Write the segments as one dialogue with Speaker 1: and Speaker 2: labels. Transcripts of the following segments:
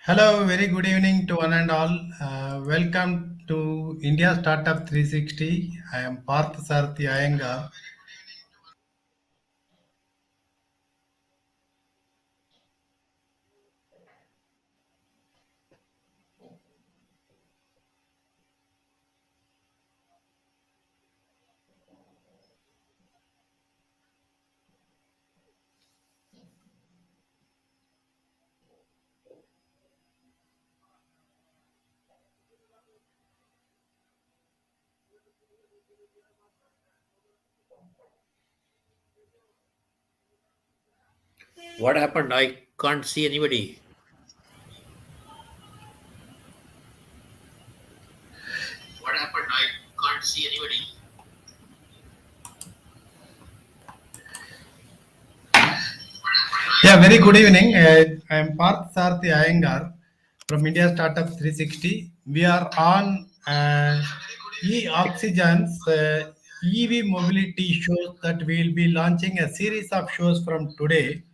Speaker 1: Hello, very good evening to one and all. Welcome to India Startup 360. I am Parth Sarthi Iyengar.
Speaker 2: What happened? I can't see anybody. What happened? I can't see anybody.
Speaker 1: Yeah, very good evening. I am Parth Sarthi Iyengar from India Startup 360. We are on eOxigen's EV mobility shows that we will be launching a series of shows from today,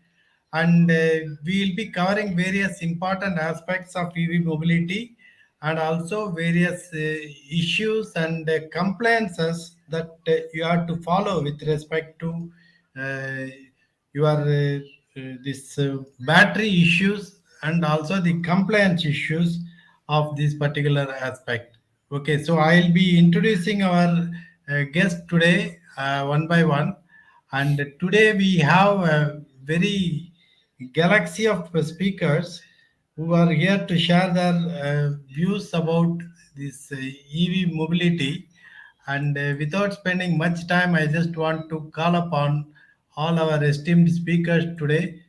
Speaker 1: and we will be covering various important aspects of EV mobility and also various issues and compliances that you have to follow with respect to uh, your this battery issues and also the compliance issues of this particular aspect. Okay, so I'll be introducing our guest today one by one, and today we have a very galaxy of speakers who are here to share their views about this EV mobility. And without spending much time, I just want to call upon all our esteemed speakers today.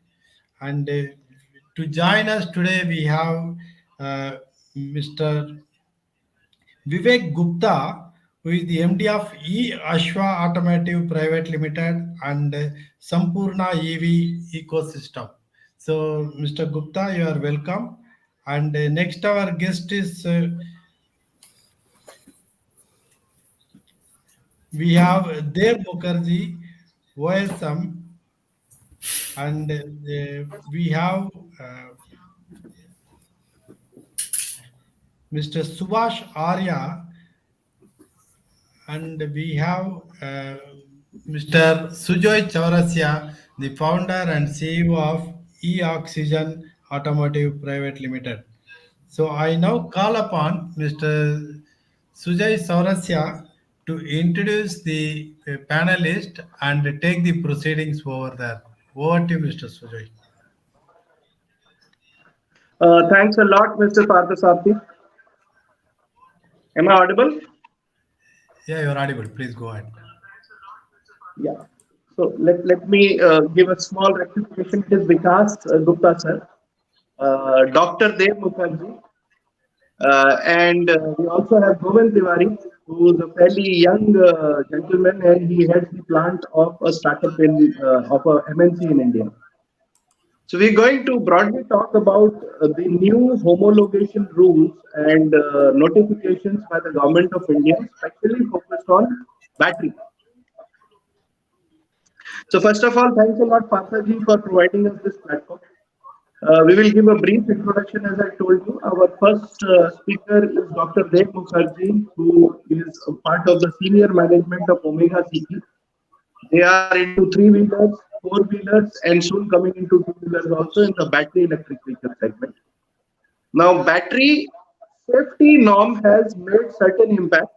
Speaker 1: And to join us today, we have Mr. Vivek Gupta, who is the MD of eAshwa Automotive Private Limited and Sampurna EV Ecosystem. So, Mr. Gupta, you are welcome. And next, our guest is we have Dev Mukherjee, OSM, and we have Mr. Subhash Arya, and we have Mr. Sujoy Chaurasya, the founder and CEO of eOxigen Automotive Private Limited. So I now call upon Mr. Sujay Chaurasya to introduce the panelist and take the proceedings over there. Over to you, Mr. Sujay.
Speaker 3: Thanks a lot, Mr. Parthasarthi. Am I audible?
Speaker 1: Yeah, you're audible. Please go ahead.
Speaker 3: Yeah. So let me give a small rectification. It is Vikas Gupta, sir. Dr. Dev Mukherjee. And we also have Govind Tiwari, who is a fairly young gentleman, and he heads the plant of a startup of a MNC in India. So we're going to broadly talk about the new homologation rules and notifications by the government of India, especially focused on battery. So first of all, thanks a lot, Parthaji, for providing us this platform. We will give a brief introduction, as I told you. Our first speaker is Dr. Dev Mukherjee, who is a part of the senior management of Omega CP. They are into three-wheelers, four-wheelers, and soon coming into two-wheelers also in the battery electric vehicle segment. Now, battery safety norm has made certain impact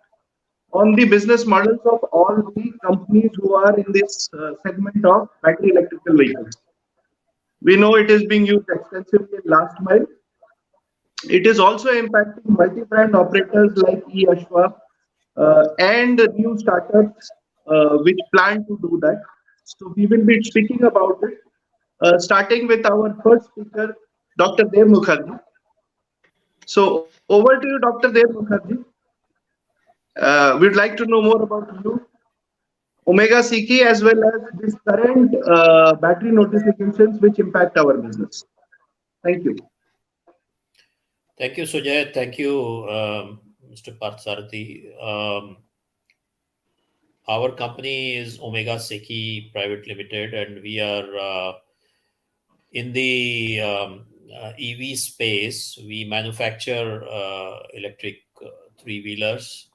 Speaker 3: on the business models of all the companies who are in this segment of battery electrical vehicles. We know it is being used extensively in last mile. It is also impacting multi-brand operators like eAshwa and new startups which plan to do that. So we will be speaking about it, starting with our first speaker, Dr. Dev Mukherjee. So over to you, Dr. Dev Mukherjee. We'd like to know more about you, Omega CK, as well as this current battery notifications which impact our business. Thank you.
Speaker 2: Thank you, Sujay. Thank you, Mr. Parthasarthi. Our company is Omega Seki Private Limited, and we are in the
Speaker 4: EV space, we manufacture electric three-wheelers,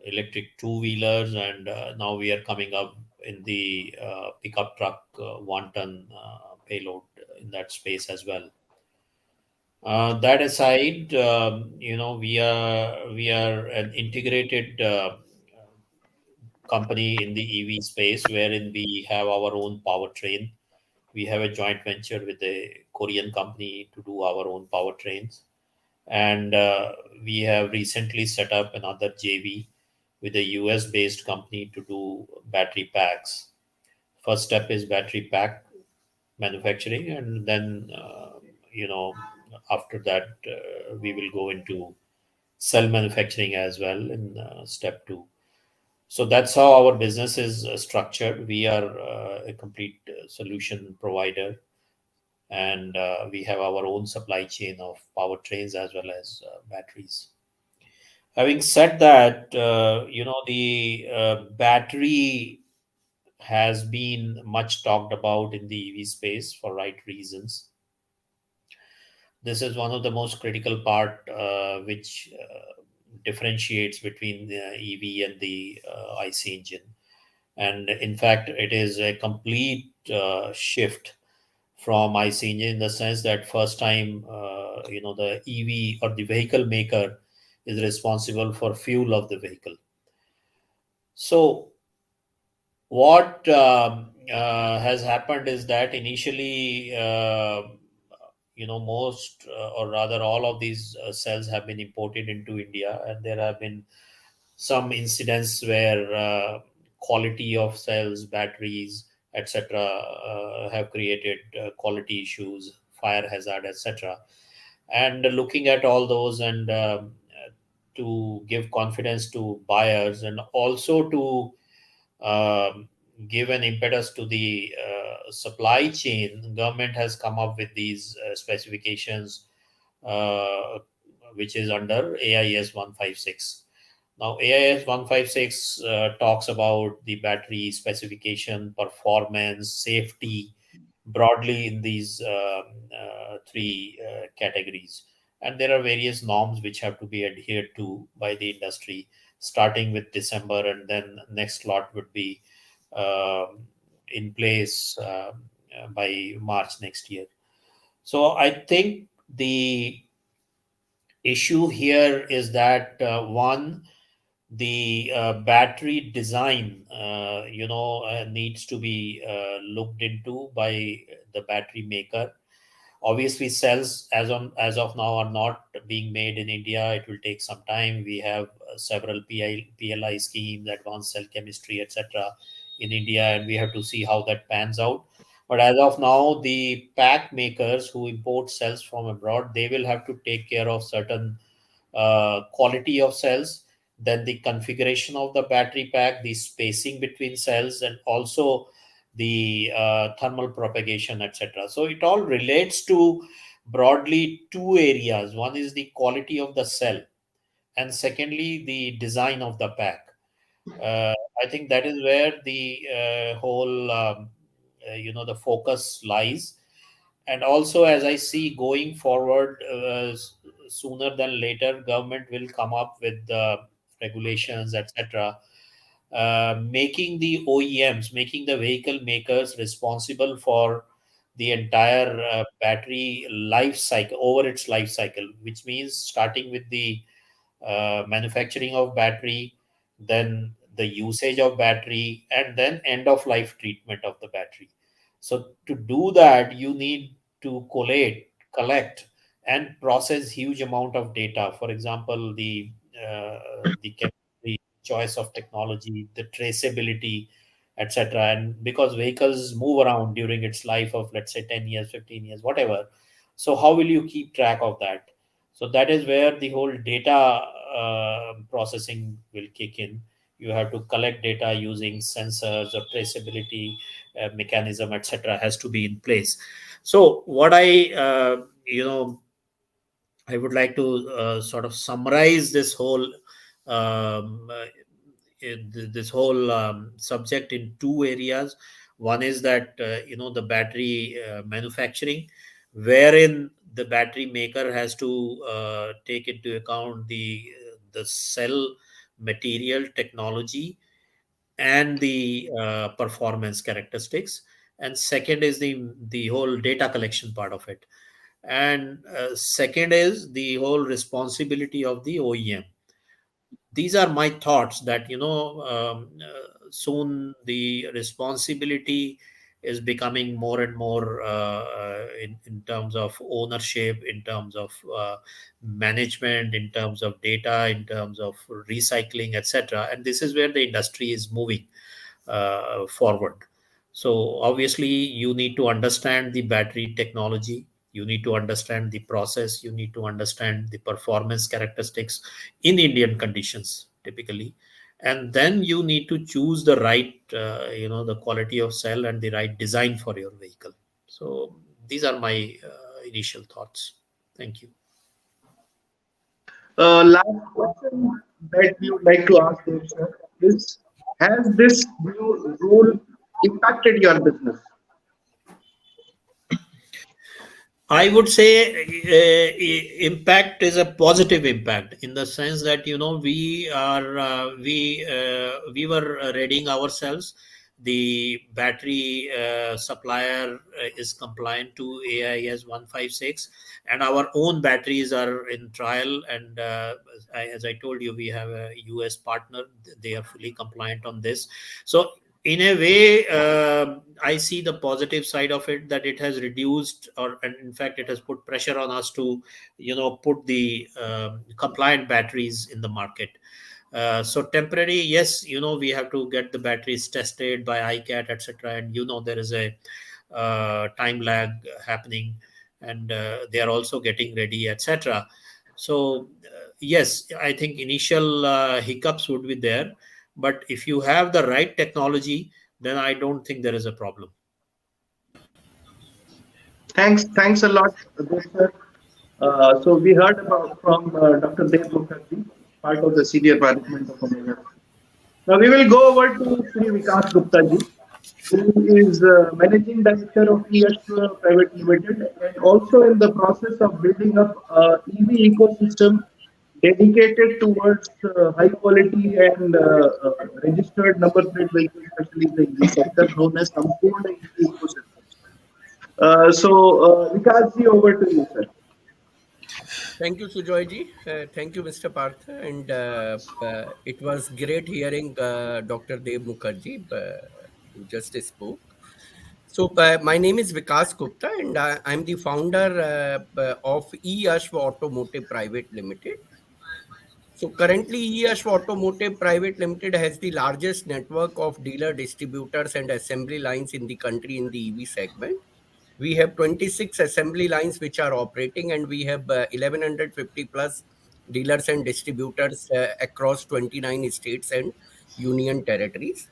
Speaker 4: electric two-wheelers, and now we are coming up in the pickup truck 1 ton payload in that space as well. That aside, we are an integrated company in the EV space, wherein we have our own powertrain. We have a joint venture with a Korean company to do our own powertrains, and we have recently set up another JV with a US based company to do battery packs. First step is battery pack manufacturing, and then you know after that we will go into cell manufacturing as well in step two. So that's how our business is structured. We are a complete solution provider, and we have our own supply chain of powertrains as well as batteries. Having said that, the battery has been much talked about in the EV space for right reasons. This is one of the most critical part which differentiates between the EV and the IC engine. And in fact, it is a complete shift from IC engine in the sense that first time, the EV or the vehicle maker is responsible for fuel of the vehicle. So what has happened is that initially, most or rather all of these cells have been imported into India, and there have been some incidents where quality of cells, batteries, etc., have created quality issues, fire hazard, etc. And looking at all those, and to give confidence to buyers, and also to um, give an impetus to the supply chain, government has come up with these specifications, uh, which is under AIS 156. Now, AIS 156 talks about the battery specification, performance, safety, broadly in these three categories. And there are various norms which have to be adhered to by the industry, starting with December, and then next lot would be um in place by March next year. So I think the issue here is that one, the battery design needs to be looked into by the battery maker. Obviously, cells as of now are not being made in India. It will take some time. We have several PLI schemes, advanced cell chemistry, etc., in India, and we have to see how that pans out. But as of now, the pack makers who import cells from abroad, they will have to take care of certain quality of cells, then the configuration of the battery pack, the spacing between cells, and also the thermal propagation, etc. So it all relates to broadly two areas. One is the quality of the cell, and secondly, the design of the pack. Uh, I think that is where the whole, the focus lies. And also, as I see going forward, sooner than later, government will come up with the regulations, etc., making the OEMs, making the vehicle makers responsible for the entire battery life cycle, over its life cycle, which means starting with the manufacturing of battery, then the usage of battery, and then end of life treatment of the battery. So to do that, you need to collect, and process huge amount of data. For example, the chemistry, choice of technology, the traceability, etc. And because vehicles move around during its life of, let's say, 10 years, 15 years, whatever. So how will you keep track of that? So that is where the whole data processing will kick in. You have to collect data using sensors or traceability mechanism, etc., has to be in place. So what I would like to sort of summarize this whole this whole subject in two areas. One is that the battery manufacturing, wherein the battery maker has to take into account the cell material technology and the performance characteristics. And second is the whole data collection part of it. And second is the whole responsibility of the OEM. These are my thoughts that soon the responsibility is becoming more and more in terms of ownership, in terms of management, in terms of data, in terms of recycling, etc. And this is where the industry is moving forward. So obviously, you need to understand the battery technology, you need to understand the process, you need to understand the performance characteristics in Indian conditions typically, and then you need to choose the right, the quality of cell and the right design for your vehicle. So these are my initial thoughts. Thank you.
Speaker 3: Last question that we would like to ask you, sir, is: has this new rule impacted your business?
Speaker 4: I would say impact is a positive impact in the sense that we were readying ourselves. The battery supplier is compliant to AIS 156, and our own batteries are in trial. And as I told you, we have a US partner; they are fully compliant on this. So in a way, I see the positive side of it, that it has reduced, or and in fact it has put pressure on us to put the compliant batteries in the market. So temporary, yes, we have to get the batteries tested by ICAT, etc. And there is a time lag happening, and they are also getting ready, etc. So yes, I think initial hiccups would be there, but if you have the right technology, then I don't think there is a problem.
Speaker 3: Thanks a lot, Dev sir. So we heard about from Dr. Dev Mukherjee, part of the senior management of Omega. Now we will go over to Sri Vikas Gupta ji, who is managing director of eOxigen Private Limited, and also in the process of building up a EV ecosystem dedicated towards high quality and registered number plate vehicles, especially the EV sector, known as Sampurna EV ecosystem. Vikas ji, over to you, sir.
Speaker 5: Thank you, Sujoy ji. Thank you, Mr. Parth. And it was great hearing Dr. Dev Mukherjee, who just spoke. So, my name is Vikas Gupta, and I'm the founder of eOxigen Automotive Private Limited. So, currently, eOxigen Automotive Private Limited has the largest network of dealer, distributors, and assembly lines in the country in the EV segment. We have 26 assembly lines which are operating, and we have 1150 plus dealers and distributors across 29 states and union territories.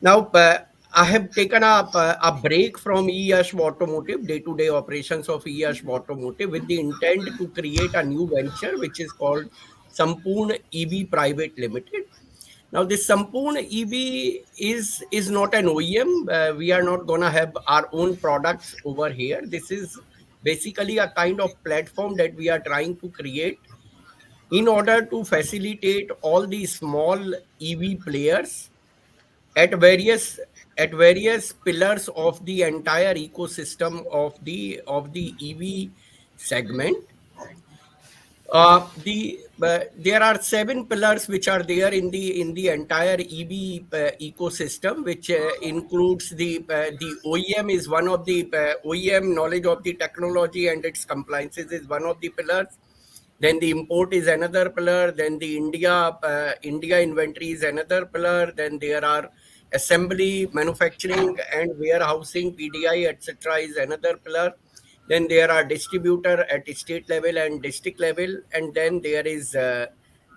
Speaker 5: Now, I have taken a break from eOxigen Automotive, day-to-day operations of eOxigen Automotive, with the intent to create a new venture which is called Sampurna EV Private Limited. Now, this Sampurna EV is not an OEM. We are not going to have our own products over here. This is basically a kind of platform that we are trying to create in order to facilitate all the small EV players at various pillars of the entire ecosystem of the EV segment. There are 7 pillars which are there in the entire EV ecosystem, which includes the OEM is one of the OEM knowledge of the technology and its compliances is one of the pillars. Then the import is another pillar. Then the India inventory is another pillar. Then there are assembly, manufacturing, and warehousing, PDI, etc. is another pillar. Then there are distributor at state level and district level, and then there is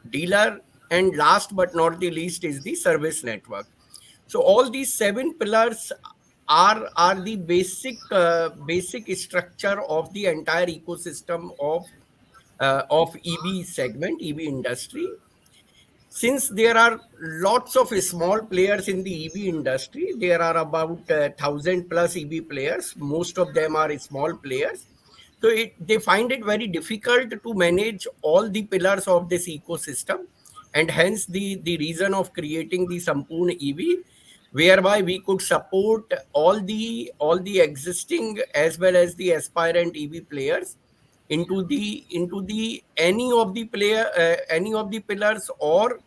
Speaker 5: dealer, and last but not the least is the service network. So all these 7 pillars are the basic structure of the entire ecosystem of EV segment, EV industry. Since there are lots of small players in the EV industry, there are about 1,000 plus EV players. Most of them are small players. So they find it very difficult to manage all the pillars of this ecosystem, and hence the reason of creating the Sampoorna EV, whereby we could support all the existing as well as the aspirant EV players into the any of the pillars, or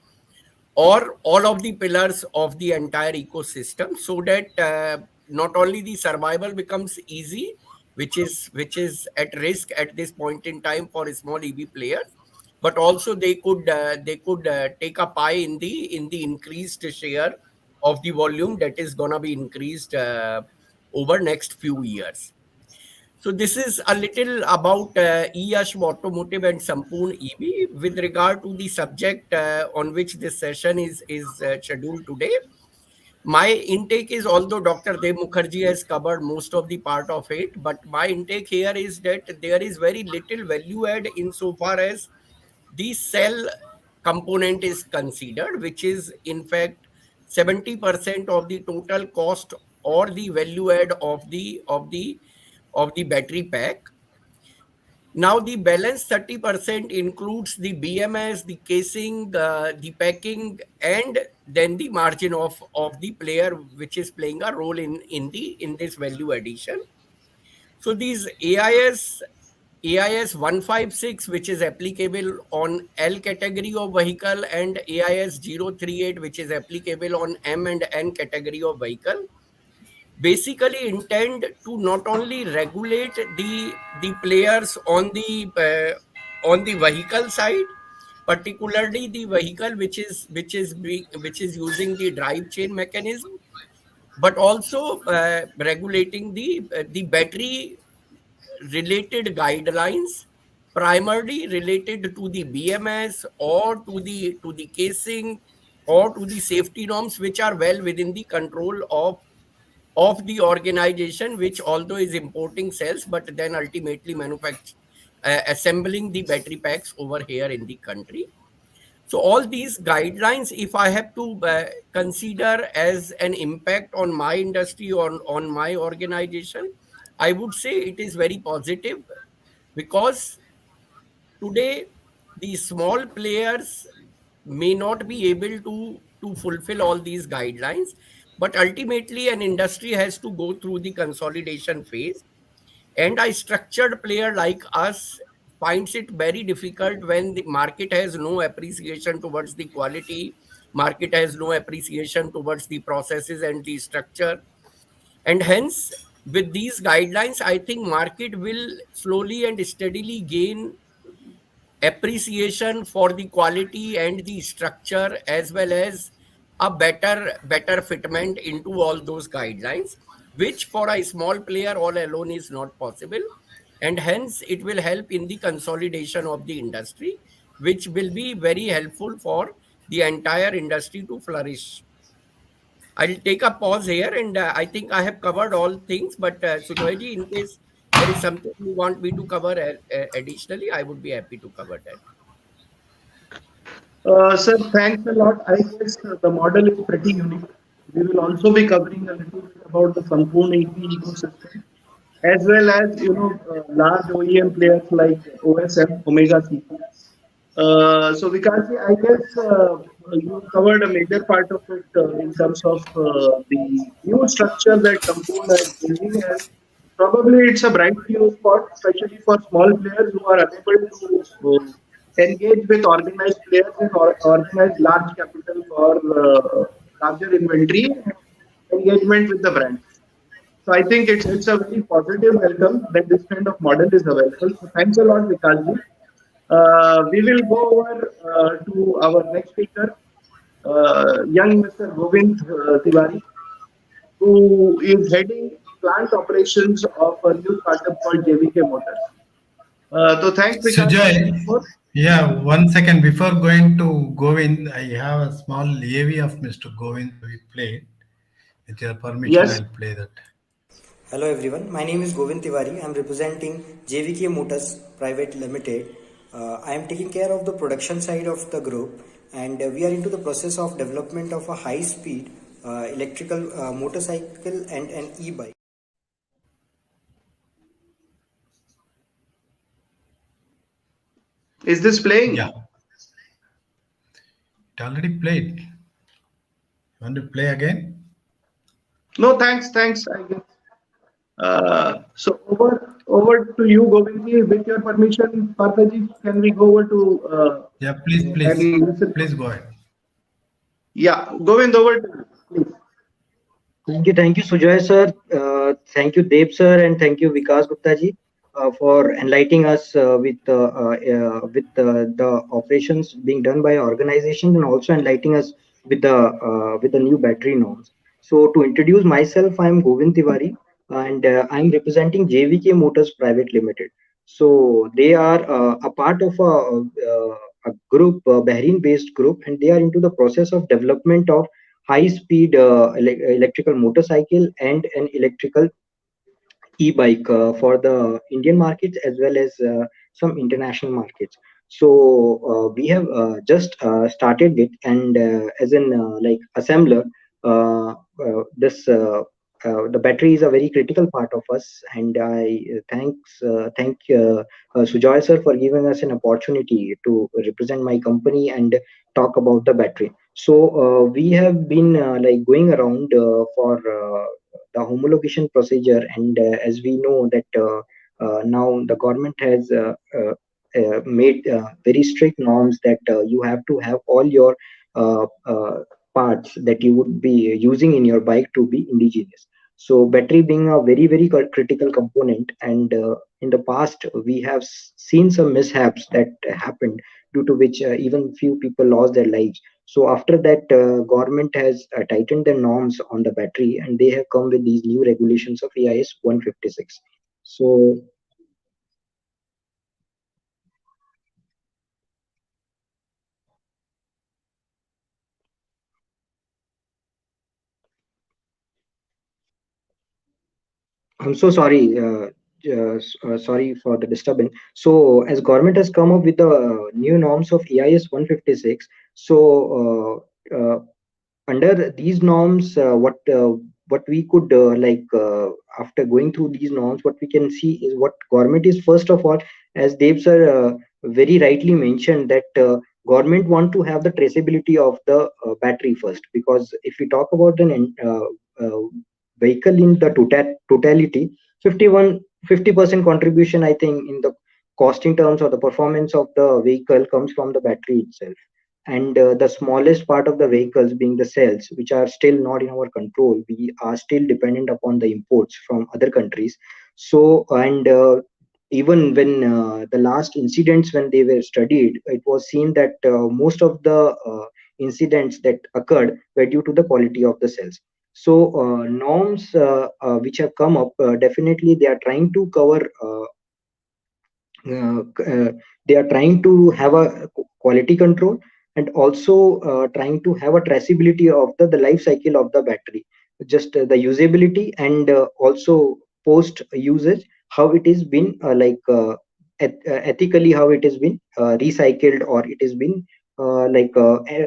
Speaker 5: all of the pillars of the entire ecosystem, so that not only the survival becomes easy, which is at risk at this point in time for small EV players, but also they could take a pie in the increased share of the volume that is gonna be increased over next few years. So this is a little about eAsh Automotive and Sampoorna EV. With regard to the subject on which this session is scheduled today, my intake is, although Dr. Dev Mukherjee has covered most of the part of it, but my intake here is that there is very little value add insofar as the cell component is considered, which is in fact 70% of the total cost or the value add of the battery pack. Now the balance 30% includes the BMS, the casing, the packing, and then the margin of the player, which is playing a role in this value addition. So these AIS 156, which is applicable on L category of vehicle, and AIS 038, which is applicable on M and N category of vehicle, basically intend to not only regulate the players on the vehicle side, particularly the vehicle which is using the drive chain mechanism, but also regulating the battery related guidelines, primarily related to the BMS or to the casing or to the safety norms, which are well within the control of the organization, which although is importing cells, but then ultimately assembling the battery packs over here in the country. So all these guidelines, if I have to consider as an impact on my industry or on my organization, I would say it is very positive, because today the small players may not be able to fulfill all these guidelines, but ultimately an industry has to go through the consolidation phase, and a structured player like us finds it very difficult when the market has no appreciation towards the quality, market has no appreciation towards the processes and the structure, and hence with these guidelines I think market will slowly and steadily gain appreciation for the quality and the structure, as well as a better fitment into all those guidelines, which for a small player all alone is not possible, and hence it will help in the consolidation of the industry, which will be very helpful for the entire industry to flourish. I'll take a pause here, and I think I have covered all things, but Sujoyji, in case there is something you want me to cover additionally, I would be happy to cover that.
Speaker 3: Sir, thanks a lot. I guess the model is pretty unique. We will also be covering a little bit about the Sampoorna EV ecosystem, as well as large OEM players like OSM, Omega CP. So Vikas, I guess you covered a major part of it in terms of the new structure that Sampoorna is building, and probably it's a bright new spot, especially for small players who are unable to engage with organized players and organize large capital for larger inventory and engagement with the brand. So I think it's a very positive welcome that this kind of model is available. So thanks a lot, Vikasji. We will go over to our next speaker, young Mr. Govind Tiwari, who is heading plant operations of a new startup called JVK Motors. So thanks,
Speaker 1: Sujoy,
Speaker 3: Vikasji.
Speaker 1: yeah, 1 second before going to Govind, I have a small AV of Mr. Govind we played. With your permission,
Speaker 3: Yes.
Speaker 1: I'll play that.
Speaker 6: Hello everyone, my name is Govind Tiwari. I am representing JVK Motors Private Limited. I am taking care of the production side of the group, and we are into the process of development of a high speed electrical motorcycle and an e-bike.
Speaker 3: Is this playing?
Speaker 1: Yeah, it already played. You want to play again?
Speaker 3: No, thanks, thanks. I guess. So over to you, Govindji. With your permission, Parthaji, can we go over to
Speaker 1: Yeah, please, please,
Speaker 3: and listen?
Speaker 1: please go ahead.
Speaker 3: Yeah, Govind, over to you, please.
Speaker 6: Thank you, Sujoy sir. Thank you, Deb sir, and thank you, Vikas Gupta ji, for enlightening us with the operations being done by organizations and also enlightening us with the new battery norms. So, to introduce myself, I am Govind Tiwari, and I am representing JVK Motors Private Limited. So, they are a part of a group, Bahrain-based group, and they are into the process of development of high speed electrical motorcycle and an electrical e-bike for the Indian markets as well as some international markets. So we have just started it, and as an like assembler, this the battery is a very critical part of us, and I thank Sujoy sir for giving us an opportunity to represent my company and talk about the battery. So we have been like going around for the homologation procedure, and as we know that now the government has made very strict norms that you have to have all your parts that you would be using in your bike to be indigenous. So battery being a very critical component, and in the past we have seen some mishaps that happened, due to which even few people lost their lives. So after that, government has tightened the norms on the battery, and they have come with these new regulations of EIS 156. So I'm so sorry. Sorry for the disturbance. So, as government has come up with the new norms of EIS 156, so under these norms, what we could after going through these norms, what we can see is what government is first of all, as Dev sir very rightly mentioned, that government want to have the traceability of the battery first, because if we talk about an vehicle in the totality, 50% contribution, I think, in the costing terms or the performance of the vehicle comes from the battery itself, and the smallest part of the vehicles being the cells, which are still not in our control. We are still dependent upon the imports from other countries. So, and even when the last incidents, when they were studied, it was seen that most of the incidents that occurred were due to the quality of the cells. So norms which have come up, definitely they are trying to cover they are trying to have a quality control, and also trying to have a traceability of the life cycle of the battery, just the usability, and also post usage, how it is been ethically, how it has been recycled, or it has been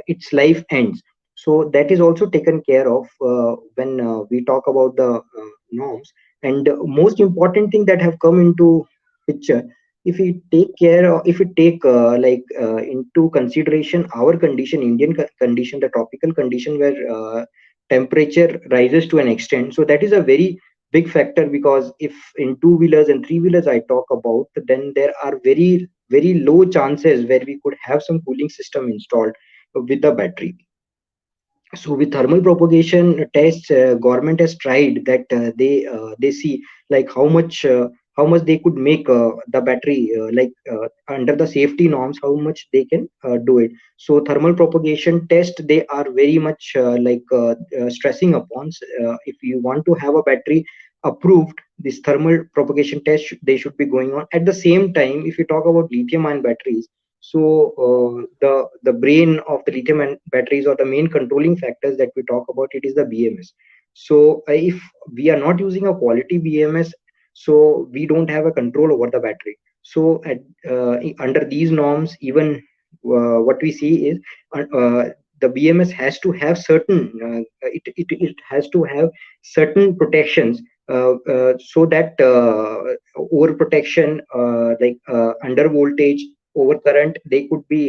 Speaker 6: its life ends. So that is also taken care of when we talk about the norms. And most important thing that have come into picture, if we take care of, if we take into consideration our condition, Indian condition, the tropical condition, where temperature rises to an extent, so that is a very big factor, because if in two wheelers and three wheelers I talk about, then there are very low chances where we could have some cooling system installed with the battery. So with thermal propagation tests, government has tried that they see like how much they could make the battery under the safety norms, how much they can do it. So thermal propagation test, they are very much stressing upon, if you want to have a battery approved, this thermal propagation test they should be going on. At the same time, if you talk about lithium ion batteries, so the brain of the lithium ion batteries, or the main controlling factors that we talk about, it is the BMS. So if we are not using a quality BMS, so we don't have a control over the battery. So under these norms, even what we see is the BMS has to have certain it has to have certain protections, so that over protection, under voltage, overcurrent, they could be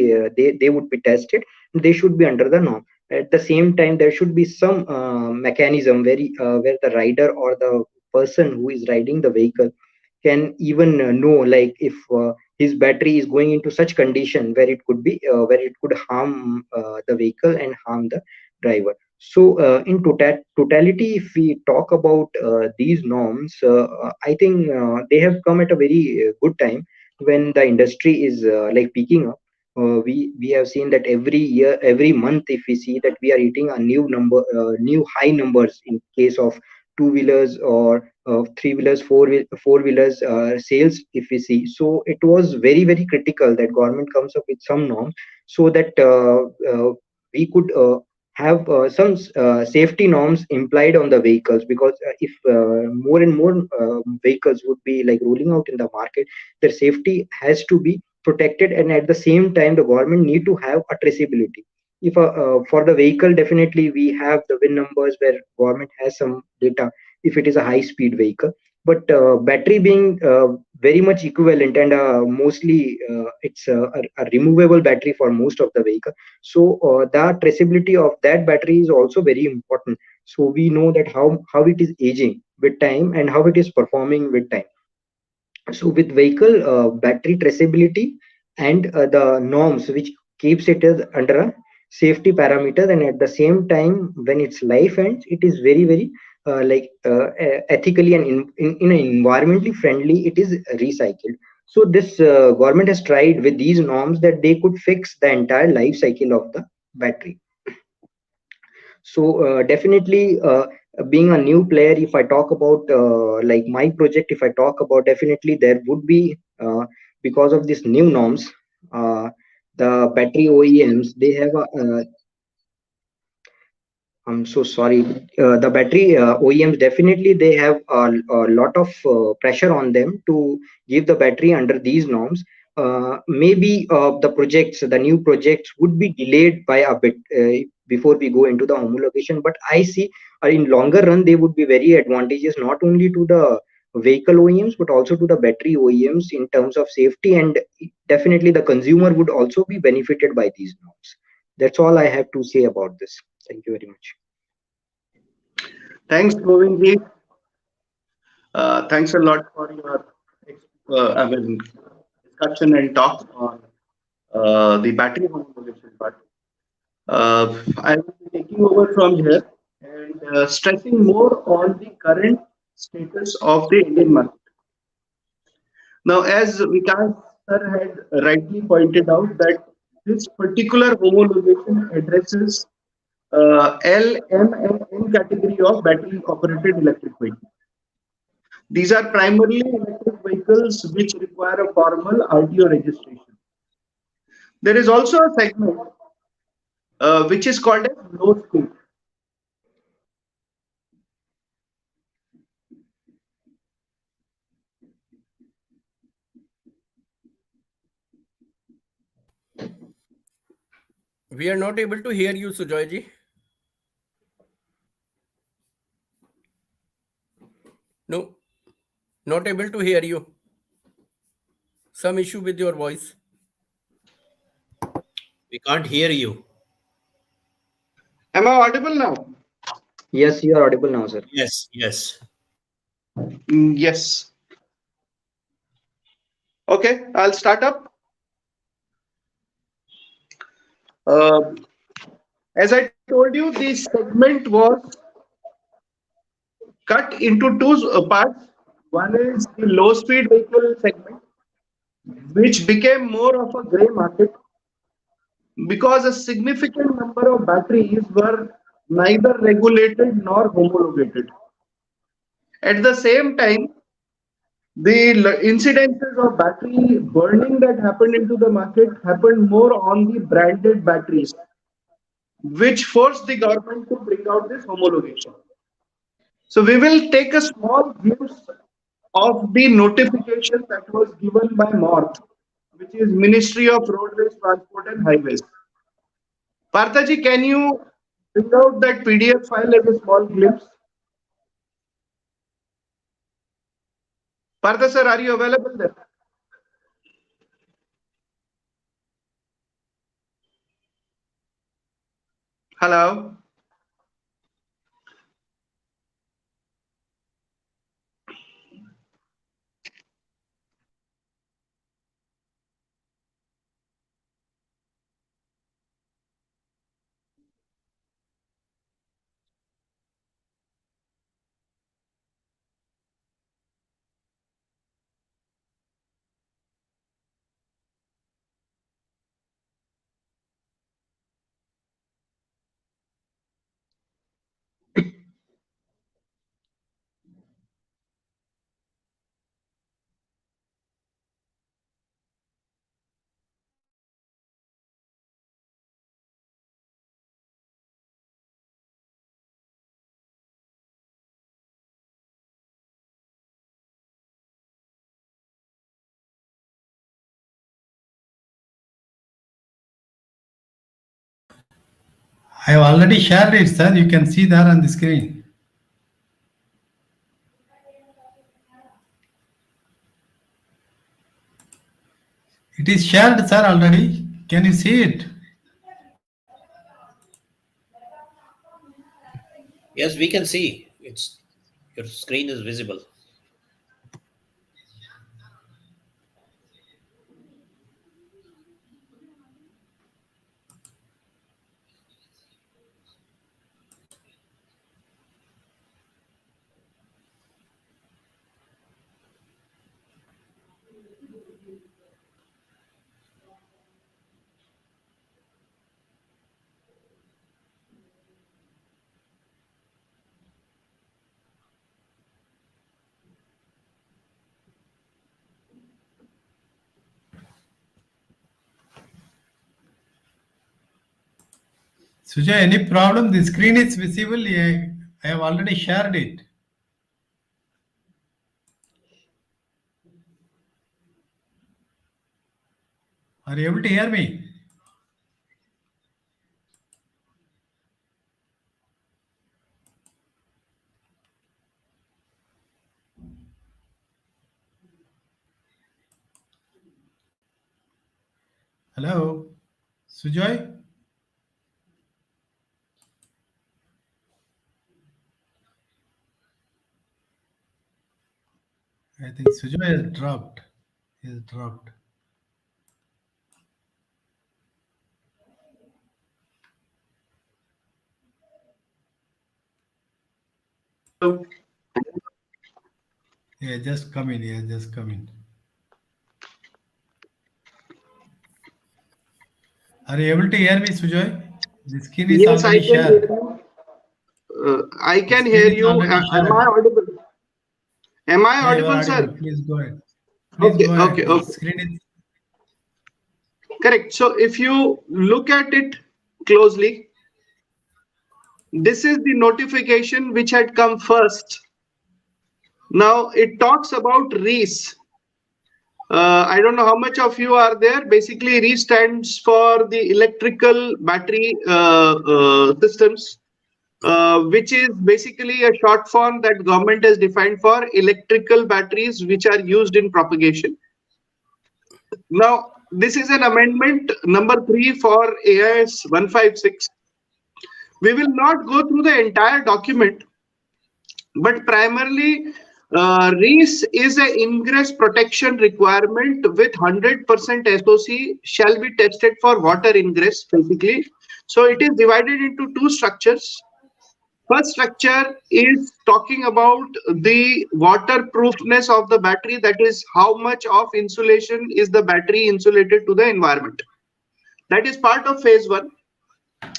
Speaker 6: they would be tested. They should be under the norm. At the same time, there should be some mechanism where the rider or the person who is riding the vehicle can even know, like if his battery is going into such condition where it could harm the vehicle and harm the driver. So in totality, if we talk about these norms, I think they have come at a very good time when the industry is like peaking up. We have seen that every year, every month, if we see that we are hitting a new high numbers in case of two wheelers or three wheelers, four wheelers sales. If we see, so it was very critical that government comes up with some norms so that we could have some safety norms implied on the vehicles, because if more and more vehicles would be like rolling out in the market, their safety has to be protected, and at the same time the government need to have a traceability. If for the vehicle, definitely we have the VIN numbers where government has some data if it is a high speed vehicle. But battery being very much equivalent, and mostly it's a removable battery for most of the vehicle. So the traceability of that battery is also very important, so we know that how it is aging with time and how it is performing with time. So with vehicle battery traceability and the norms which keeps it as under a safety parameter, and at the same time when its life ends, it is very ethically and in an environmentally friendly, it is recycled. So this government has tried with these norms that they could fix the entire life cycle of the battery. So definitely being a new player, if I talk about like my project, if I talk about, definitely there would be because of these new norms, uh, the battery OEMs, they have a I'm so sorry. The battery OEMs, definitely they have a lot of pressure on them to give the battery under these norms. Maybe the new projects would be delayed by a bit before we go into the homologation. But I see in longer run they would be very advantageous, not only to the vehicle OEMs but also to the battery OEMs in terms of safety, and definitely the consumer would also be benefited by these norms. That's all I have to say about this. Thank you very much.
Speaker 3: Thanks, Govindji. Thanks a lot for your discussion and talk on the battery homologation part. I will be taking over from here and stressing more on the current status of the Indian market. Now, as Vikas sir had rightly pointed out, that this particular homologation addresses L, M, and N category of battery operated electric vehicles. These are primarily electric vehicles which require a formal RTO registration. There is also a segment which is called as low speed.
Speaker 5: We are not able to hear you, Sujoy ji. No, not able to hear you. Some issue with your voice.
Speaker 4: We can't hear you.
Speaker 3: Am I audible now?
Speaker 6: Yes, you are audible now, sir.
Speaker 4: Yes, yes.
Speaker 3: Yes. Okay, I'll start up. Uh, as I told you, this segment was cut into two parts. One is the low speed vehicle segment, which became more of a gray market because a significant number of batteries were neither regulated nor homologated. At the same time, the incidences of battery burning that happened into the market happened more on the branded batteries, which forced the government to bring out this homologation. So we will take a small glimpse of the notification that was given by MORTH, which is Ministry of Roadways, Transport and Highways. Parthaji, can you bring out that PDF file as a small glimpse? Partha sir, are you available there? Hello.
Speaker 1: I have already shared it, sir. You can see there on the screen. It is shared, sir, already. Can you see it?
Speaker 4: Yes, we can see. Your screen is visible.
Speaker 1: Sujay, any problem? The screen is visible. I have already shared it. Are you able to hear me? Hello, Sujoy? I think Sujoy has dropped. He has dropped.
Speaker 3: Hello.
Speaker 1: Yeah, just come in. Yeah, just come in. Are you able to hear me, Sujoy? The screen is
Speaker 3: Yes, I
Speaker 1: already
Speaker 3: can hear
Speaker 1: shared.
Speaker 3: you. I
Speaker 1: The
Speaker 3: can
Speaker 1: screen
Speaker 3: hear
Speaker 1: is
Speaker 3: you.
Speaker 1: already
Speaker 3: Am I
Speaker 1: shared.
Speaker 3: audible? Am I
Speaker 1: Yeah, you are
Speaker 3: audible, sir?
Speaker 1: audible. Please go ahead. Please
Speaker 3: Okay,
Speaker 1: go
Speaker 3: okay,
Speaker 1: ahead. The
Speaker 3: okay.
Speaker 1: screen is.
Speaker 3: Correct. So if you look at it closely, this is the notification which had come first. Now it talks about REES. I don't know how much of you are there. Basically, REES stands for the electrical battery systems, which is basically a short form that government has defined for electrical batteries which are used in propagation. Now, this is an amendment number 3 for AIS 156. We will not go through the entire document, but primarily REES is an ingress protection requirement with 100% SOC shall be tested for water ingress basically. So it is divided into two structures. First structure is talking about the waterproofness of the battery, that is how much of insulation is the battery insulated to the environment. That is part of phase 1,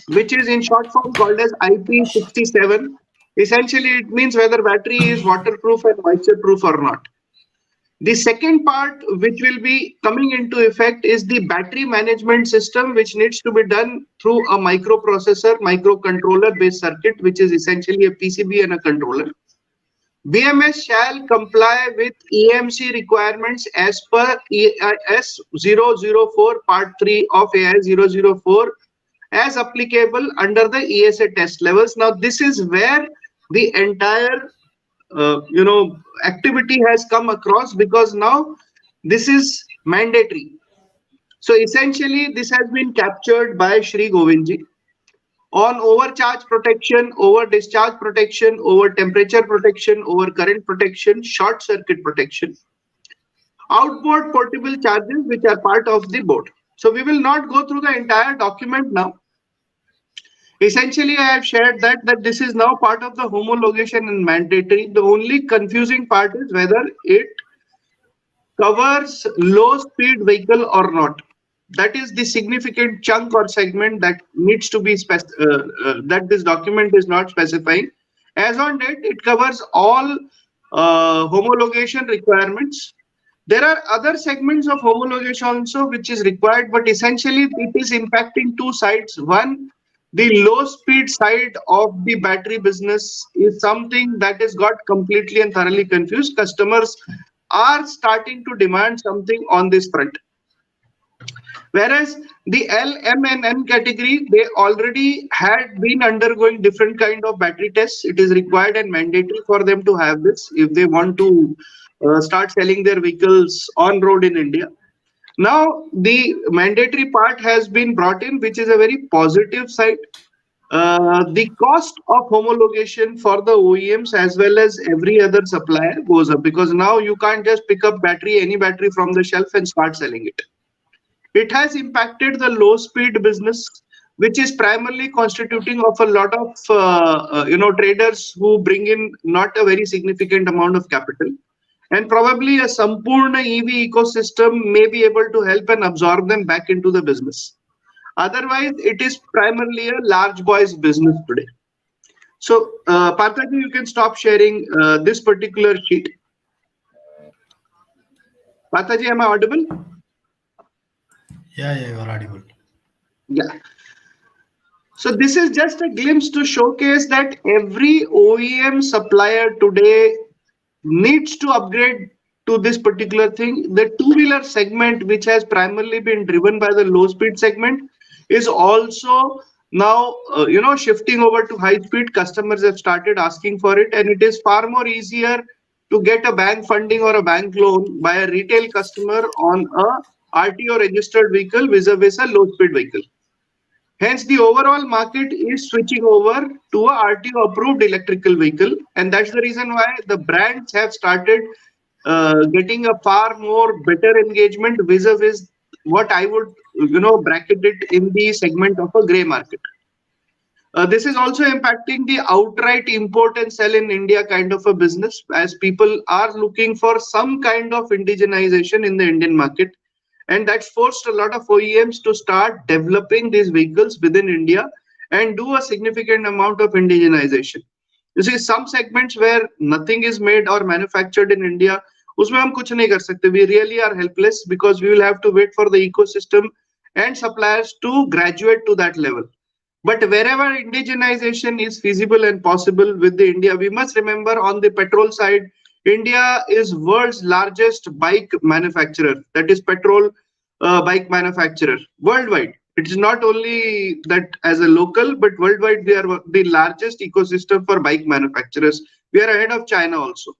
Speaker 3: which is in short form called as IP67. Essentially, it means whether battery is waterproof and moisture proof or not. The second part, which will be coming into effect, is the battery management system, which needs to be done through a microprocessor, microcontroller based circuit, which is essentially a PCB and a controller. BMS shall comply with EMC requirements as per EIS 004 Part 3 of AI 004 as applicable under the ESA test levels. Now, this is where the entire activity has come across, because now this is mandatory. So essentially, this has been captured by Shri Govindji. on overcharge protection, over discharge protection, over temperature protection, over current protection, short circuit protection, outboard portable charges which are part of the board. So we will not go through the entire document now. Essentially, I have shared that this is now part of the homologation and mandatory. The only confusing part is whether it covers low speed vehicle or not. That is the significant chunk or segment that needs to be that this document is not specifying. As on date, it covers all homologation requirements. There are other segments of homologation also which is required, but essentially it is impacting two sides. One, the low speed side of the battery business is something that has got completely and thoroughly confused. Customers are starting to demand something on this front. Whereas the L, M and N category, they already had been undergoing different kind of battery tests. It is required and mandatory for them to have this if they want to start selling their vehicles on road in India. Now the mandatory part has been brought in, which is a very positive side. The cost of homologation for the OEMs as well as every other supplier goes up, because now you can't just pick up any battery from the shelf and start selling it. It has impacted the low speed business, which is primarily constituting of a lot of traders who bring in not a very significant amount of capital, and probably a Sampurna EV ecosystem may be able to help and absorb them back into the business. Otherwise, it is primarily a large boys business today. So, Parthaji, you can stop sharing this particular sheet. Parthaji, am I audible?
Speaker 1: Yeah, you are audible.
Speaker 3: Yeah. So this is just a glimpse to showcase that every OEM supplier today needs to upgrade to this particular thing. The two-wheeler segment, which has primarily been driven by the low-speed segment, is also now shifting over to high-speed. Customers have started asking for it, and it is far more easier to get a bank funding or a bank loan by a retail customer on a RTO registered vehicle vis-a-vis a low-speed vehicle. Hence, the overall market is switching over to a RTO approved electrical vehicle, and that's the reason why the brands have started getting a far more better engagement vis-a-vis what I would bracket it in the segment of a gray market. This is also impacting the outright import and sell in India kind of a business, as people are looking for some kind of indigenization in the Indian market. And that's forced a lot of OEMs to start developing these vehicles within India and do a significant amount of indigenization. You see, some segments where nothing is made or manufactured in India, उसमें हम कुछ नहीं कर सकते. We really are helpless because we will have to wait for the ecosystem and suppliers to graduate to that level. But wherever indigenization is feasible and possible with the India, we must remember on the petrol side, India is world's largest bike manufacturer. That is petrol bike manufacturer worldwide. It is not only that as a local, but worldwide we are the largest ecosystem for bike manufacturers. We are ahead of China also.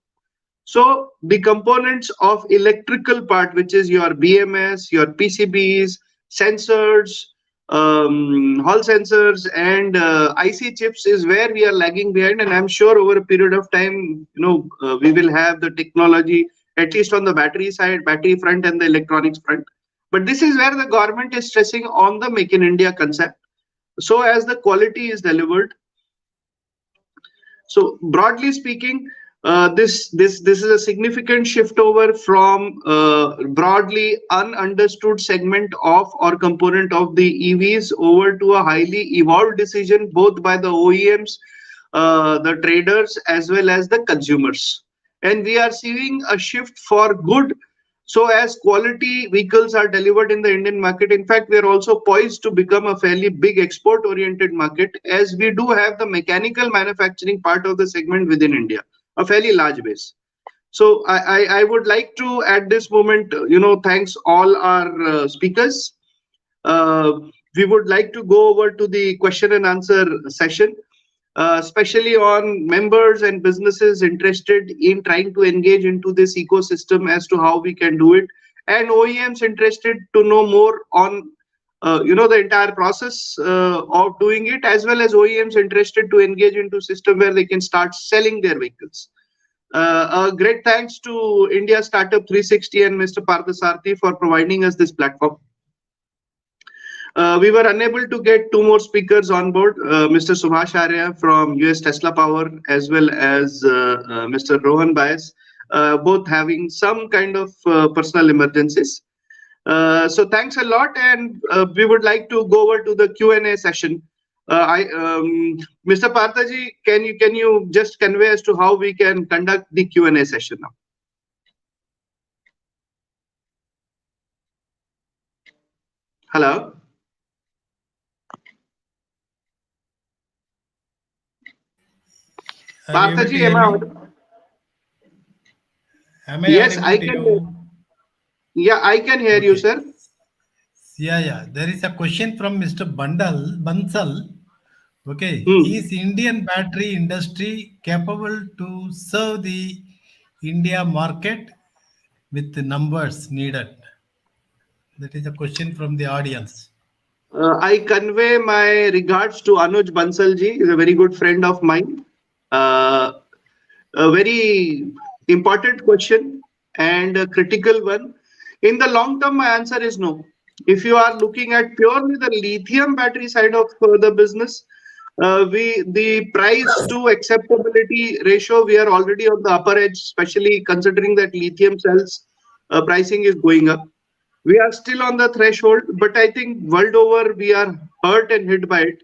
Speaker 3: So the components of electrical part, which is your BMS, your PCBs, sensors, Hall sensors and IC chips is where we are lagging behind, and I'm sure over a period of time, we will have the technology at least on the battery side, battery front and the electronics front. But this is where the government is stressing on the Make in India concept, so as the quality is delivered. So broadly speaking, this is a significant shift over from broadly ununderstood segment of or component of the EVs over to a highly evolved decision both by the OEMs, the traders as well as the consumers. And we are seeing a shift for good. So as quality vehicles are delivered in the Indian market, in fact, we are also poised to become a fairly big export-oriented market, as we do have the mechanical manufacturing part of the segment within India, a fairly large base. So I would like to at this moment, thanks all our speakers. We would like to go over to the question and answer session, especially on members and businesses interested in trying to engage into this ecosystem as to how we can do it, and OEMs interested to know more on the entire process of doing it, as well as OEMs interested to engage into system where they can start selling their vehicles. A great thanks to India Startup 360 and Mr. Parthasarthi for providing us this platform. We were unable to get two more speakers on board, Mr. Subhash Arya from US Tesla Power, as well as Mr. Rohan Bias, both having some kind of personal emergencies. So thanks a lot, and we would like to go over to the Q&A session. Mr. Parthaji, can you just convey as to how we can conduct the Q&A session now? Hello. Parthaji, am I audible?
Speaker 1: Am I
Speaker 3: Yes,
Speaker 1: audible
Speaker 3: I
Speaker 1: to
Speaker 3: can.
Speaker 1: you?
Speaker 3: Yeah, I can hear you,
Speaker 1: Okay.
Speaker 3: sir.
Speaker 1: Yeah. There is a question from Mr. Bansal. Okay.
Speaker 3: Hmm.
Speaker 1: Is Indian battery industry capable to serve the India market with the numbers needed? That is a question from the audience.
Speaker 3: I convey my regards to Anuj Bansalji, is a very good friend of mine. Uh, a very important question and a critical one. In the long term, my answer is no. If you are looking at purely the lithium battery side of the business, the price to acceptability ratio, we are already on the upper edge, especially considering that lithium cells pricing is going up. We are still on the threshold, but I think world over we are hurt and hit by it.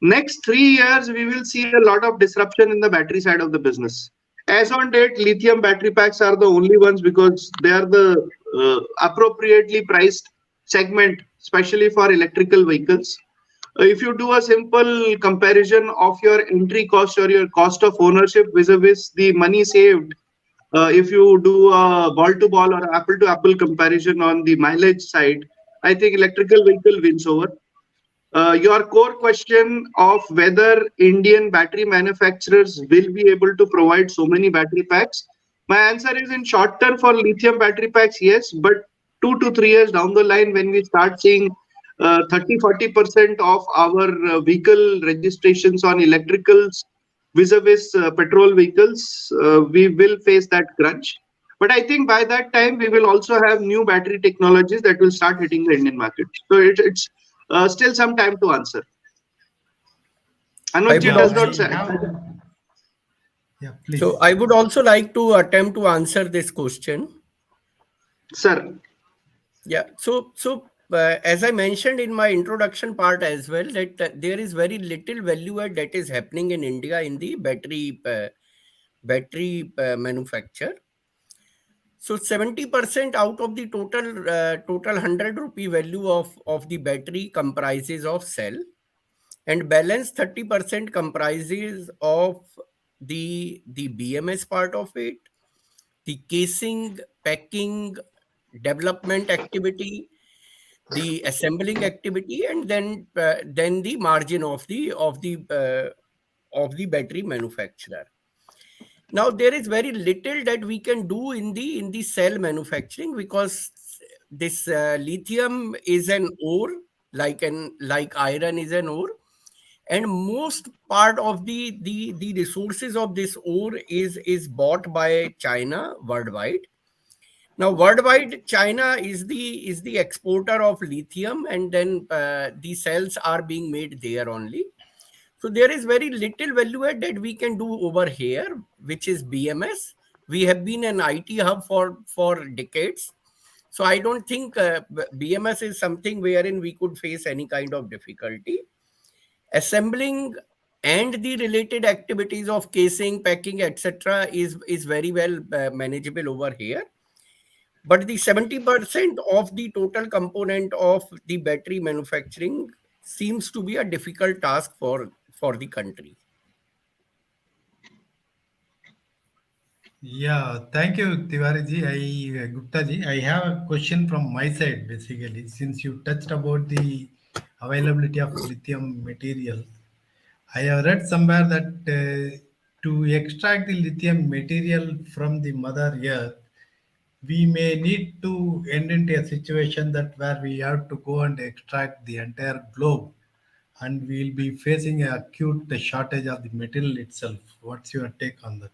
Speaker 3: Next 3 years, we will see a lot of disruption in the battery side of the business. As on date, lithium battery packs are the only ones because they are the appropriately priced segment, especially for electrical vehicles. If you do a simple comparison of your entry cost or your cost of ownership vis-a-vis the money saved, if you do a ball-to-ball or apple-to-apple comparison on the mileage side, I think electrical vehicle wins over. Your core question of whether Indian battery manufacturers will be able to provide so many battery packs, my answer is in short term for lithium battery packs, yes, but 2 to 3 years down the line, when we start seeing 30-40% of our vehicle registrations on electricals vis-a-vis petrol vehicles, we will face that crunch. But I think by that time, we will also have new battery technologies that will start hitting the Indian market. So it's still some time to answer. Anujji
Speaker 5: would
Speaker 3: does
Speaker 5: also-
Speaker 3: not say.
Speaker 1: Yeah, please.
Speaker 5: So I would also like to attempt to answer this question.
Speaker 3: Sir.
Speaker 5: Yeah. So as I mentioned in my introduction part as well, that there is very little value add that is happening in India in the battery manufacture. So 70% out of the total 100 rupee value of the battery comprises of cell, and balance 30% comprises of the BMS part of it, the casing, packing, development activity, the assembling activity, and then the margin of the battery manufacturer. Now there is very little that we can do in the cell manufacturing, because this lithium is an ore, like iron is an ore, and most part of the resources of this ore is bought by China worldwide. Now worldwide, China is the exporter of lithium, and then the cells are being made there only. So there is very little value add that we can do over here, which is BMS. We have been an IT hub for decades. So I don't think BMS is something wherein we could face any kind of difficulty. Assembling and the related activities of casing, packing, etc. is very well manageable over here. But the 70% of the total component of the battery manufacturing seems to be a difficult task for the country.
Speaker 1: Yeah, thank you, Tiwari ji. Gupta ji, I have a question from my side basically. Since you touched about the availability of lithium material, I have read somewhere that to extract the lithium material from the Mother Earth, we may need to end into a situation that where we have to go and extract the entire globe, and we'll be facing an acute shortage of the material itself. What's your take on that?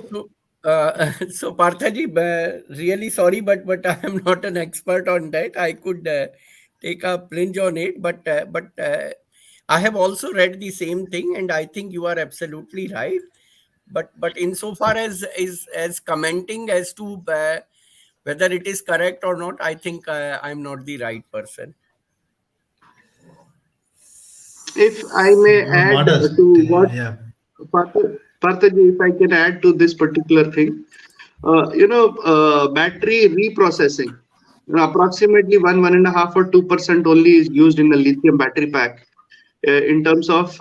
Speaker 5: So, so Parthaji, really sorry, but I am not an expert on that. I could take a plunge on it, but I have also read the same thing, and I think you are absolutely right. But insofar as commenting as to whether it is correct or not, I think I'm not the right person.
Speaker 3: If I may
Speaker 1: So
Speaker 3: add
Speaker 1: modest,
Speaker 3: to what
Speaker 1: yeah.
Speaker 3: Parthaji, if I can add to this particular thing, battery reprocessing. Approximately 1.5 or 2% only is used in a lithium battery pack in terms of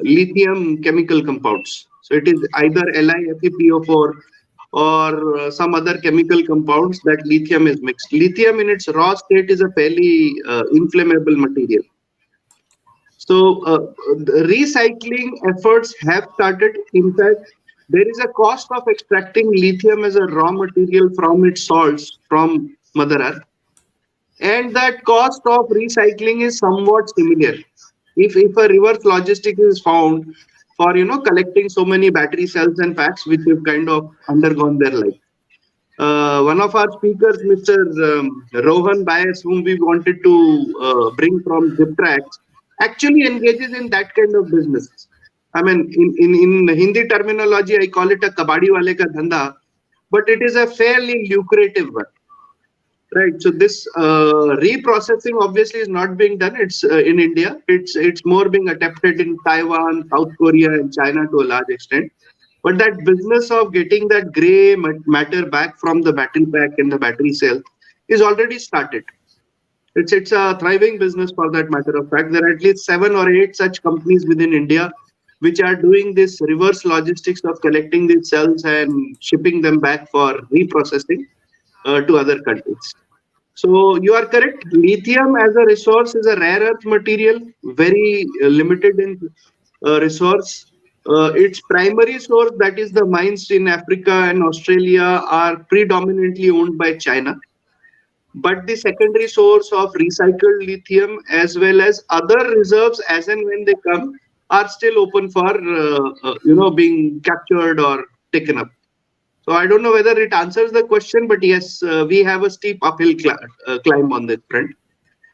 Speaker 3: lithium chemical compounds. So it is either LiFePO4 or some other chemical compounds that lithium is mixed. Lithium in its raw state is a fairly inflammable material. So the recycling efforts have started. In fact, there is a cost of extracting lithium as a raw material from its salts from Mother Earth, and that cost of recycling is somewhat similar. If a reverse logistic is found for collecting so many battery cells and packs which have kind of undergone their life. One of our speakers, Mr. Rohan Bias, whom we wanted to bring from Ziptrax, actually engages in that kind of business. I mean, in Hindi terminology, I call it a kabadi wale ka dhanda, but it is a fairly lucrative one. Right. So this reprocessing obviously is not being done. It's in India. It's more being attempted in Taiwan, South Korea, and China to a large extent. But that business of getting that gray matter back from the battery pack and the battery cell is already started. It's a thriving business for that matter of fact. There are at least 7 or 8 such companies within India which are doing this reverse logistics of collecting these cells and shipping them back for reprocessing to other countries. So you are correct. Lithium as a resource is a rare earth material, very limited in resource. Its primary source, that is the mines in Africa and Australia, are predominantly owned by China. But the secondary source of recycled lithium as well as other reserves, as and when they come, are still open for being captured or taken up. So I don't know whether it answers the question, but yes, we have a steep uphill climb on this front.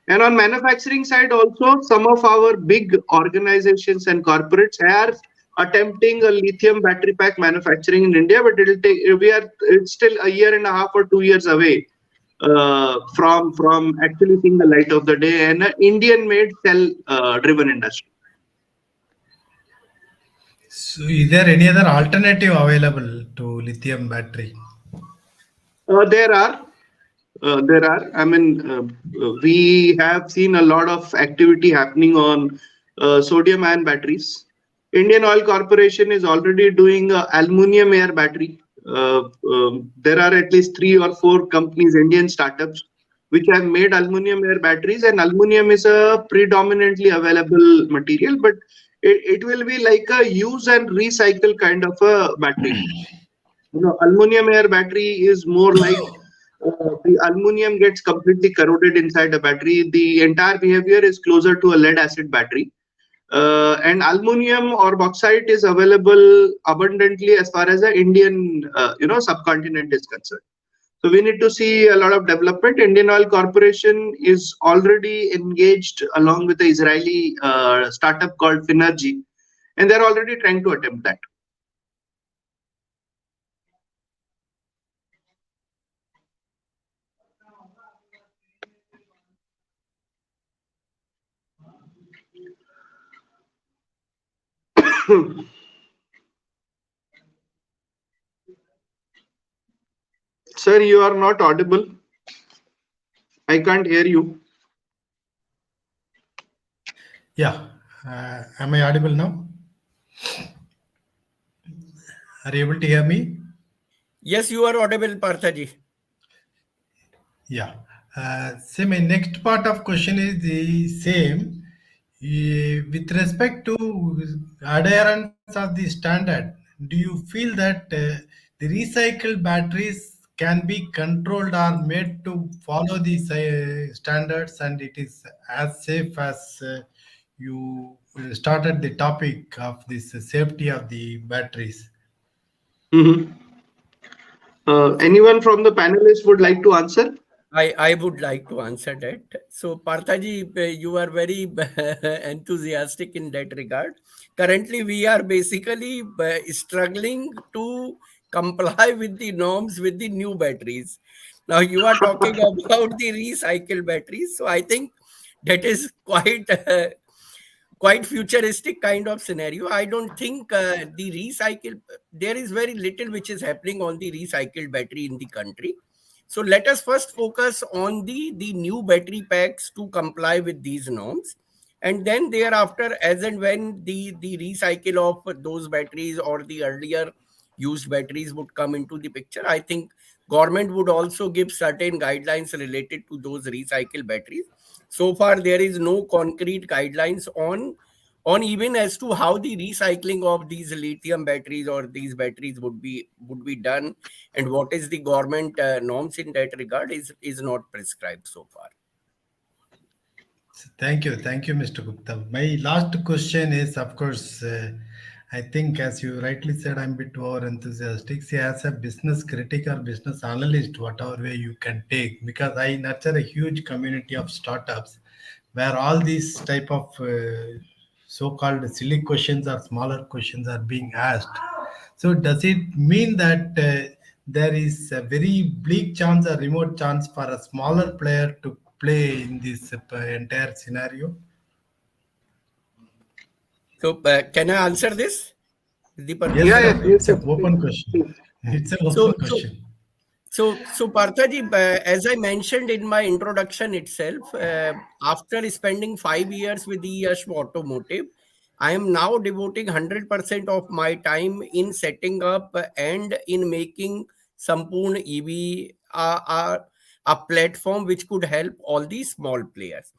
Speaker 3: And on manufacturing side also, some of our big organizations and corporates are attempting a lithium battery pack manufacturing in India, but it's still a year and a half or 2 years away from actually seeing the light of the day, and an Indian made cell driven industry.
Speaker 1: So is there any other alternative available to lithium battery?
Speaker 3: There are. I mean, we have seen a lot of activity happening on sodium ion batteries. Indian Oil Corporation is already doing a aluminum air battery. There are at least 3 or 4 companies, Indian startups, which have made aluminum air batteries, and aluminum is a predominantly available material, but it will be like a use and recycle kind of a battery. Aluminum air battery is more like the aluminum gets completely corroded inside a battery. The entire behavior is closer to a lead acid battery. And aluminum or bauxite is available abundantly as far as the Indian subcontinent is concerned. So we need to see a lot of development. Indian Oil Corporation is already engaged along with the Israeli startup called Finergy, and they're already trying to attempt that. Sir, you are not audible. I can't hear you.
Speaker 1: Yeah. Am I audible now? Are you able to hear me?
Speaker 5: Yes, you are audible, Parthaji.
Speaker 1: Yeah. So my next part of question is the same. With respect to adherence of the standard, do you feel that the recycled batteries can be controlled or made to follow these standards and it is as safe as you started the topic of this safety of the batteries?
Speaker 3: Mhm. Anyone from the panelists would like to answer?
Speaker 5: I would like to answer that. So, Parthaji, you are very enthusiastic in that regard. Currently, we are basically struggling to comply with the norms with the new batteries. Now, you are talking about the recycled batteries. So, I think that is quite futuristic kind of scenario. I don't think the recycle there is very little which is happening on the recycled battery in the country. So let us first focus on the new battery packs to comply with these norms, and then thereafter, as and when the recycle of those batteries or the earlier used batteries would come into the picture, I think government would also give certain guidelines related to those recycled batteries. So far there is no concrete guidelines on even as to how the recycling of these lithium batteries or these batteries would be done, and what is the government norms in that regard is not prescribed so far.
Speaker 1: Thank you, Mr. Gupta. My last question is, of course, I think as you rightly said, I'm a bit over enthusiastic. See, as a business critic or business analyst, whatever way you can take, because I nurture a huge community of startups where all these type of so-called silly questions or smaller questions are being asked. So does it mean that there is a very bleak chance, a remote chance for a smaller player to play in this entire scenario?
Speaker 5: So can I answer this with the
Speaker 1: Yes,
Speaker 3: Yeah,
Speaker 5: permission
Speaker 3: yeah,
Speaker 5: of
Speaker 1: sir.
Speaker 5: you?
Speaker 3: yes,
Speaker 1: It's
Speaker 3: yes,
Speaker 1: an
Speaker 3: please,
Speaker 1: open question.
Speaker 3: please.
Speaker 1: It's an
Speaker 5: so
Speaker 1: open
Speaker 5: so
Speaker 1: question.
Speaker 5: So, Parthaji, as I mentioned in my introduction itself, after spending 5 years with ES Automotive, I am now devoting 100% of my time in setting up and in making Sampoorn EV a platform which could help all these small players.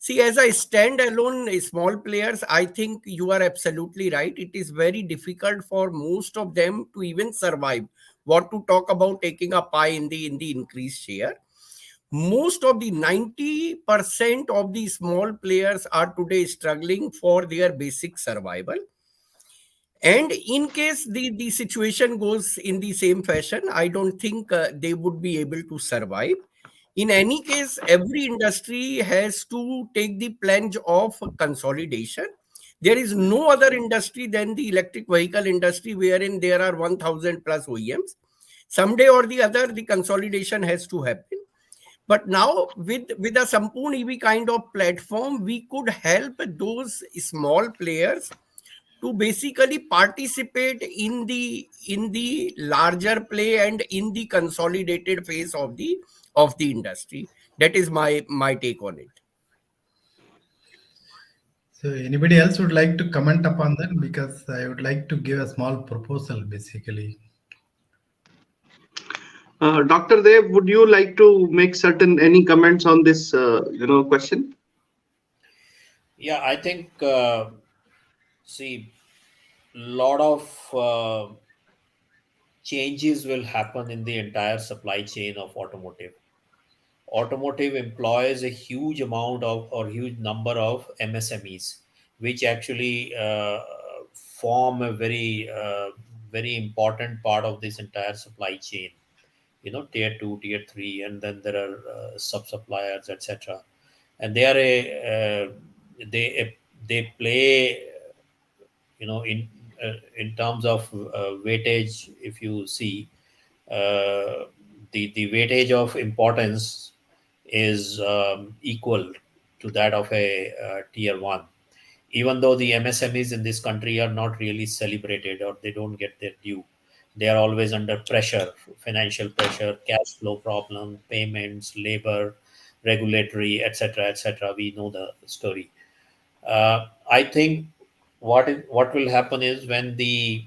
Speaker 5: See, as I stand alone, small players, I think you are absolutely right. It is very difficult for most of them to even survive. What to talk about taking a pie in the increased share? Most of the 90% of the small players are today struggling for their basic survival. And in case the situation goes in the same fashion, I don't think they would be able to survive. In any case, every industry has to take the plunge of consolidation. There is no other industry than the electric vehicle industry wherein there are 1000 plus OEMs. Someday or the other, the consolidation has to happen. But now, with a Sampoorn EV kind of platform, we could help those small players to basically participate in the larger play and in the consolidated phase of the industry. That is my take on it.
Speaker 1: So anybody else would like to comment upon that? Because I would like to give a small proposal, basically.
Speaker 3: Dr. Dev, would you like to make certain any comments on this, question?
Speaker 4: Yeah, I think, see, lot of changes will happen in the entire supply chain of automotive. Automotive employs a huge amount of or huge number of MSMEs, which actually form a very important part of this entire supply chain. Tier two, tier three, and then there are sub suppliers, etc. And they are they play, in terms of weightage. If you see, the weightage of importance is equal to that of a tier one, even though the MSMEs in this country are not really celebrated or they don't get their due. They are always under pressure, financial pressure, cash flow problem, payments, labor, regulatory, etc., etc. We know the story. I think what will happen is when the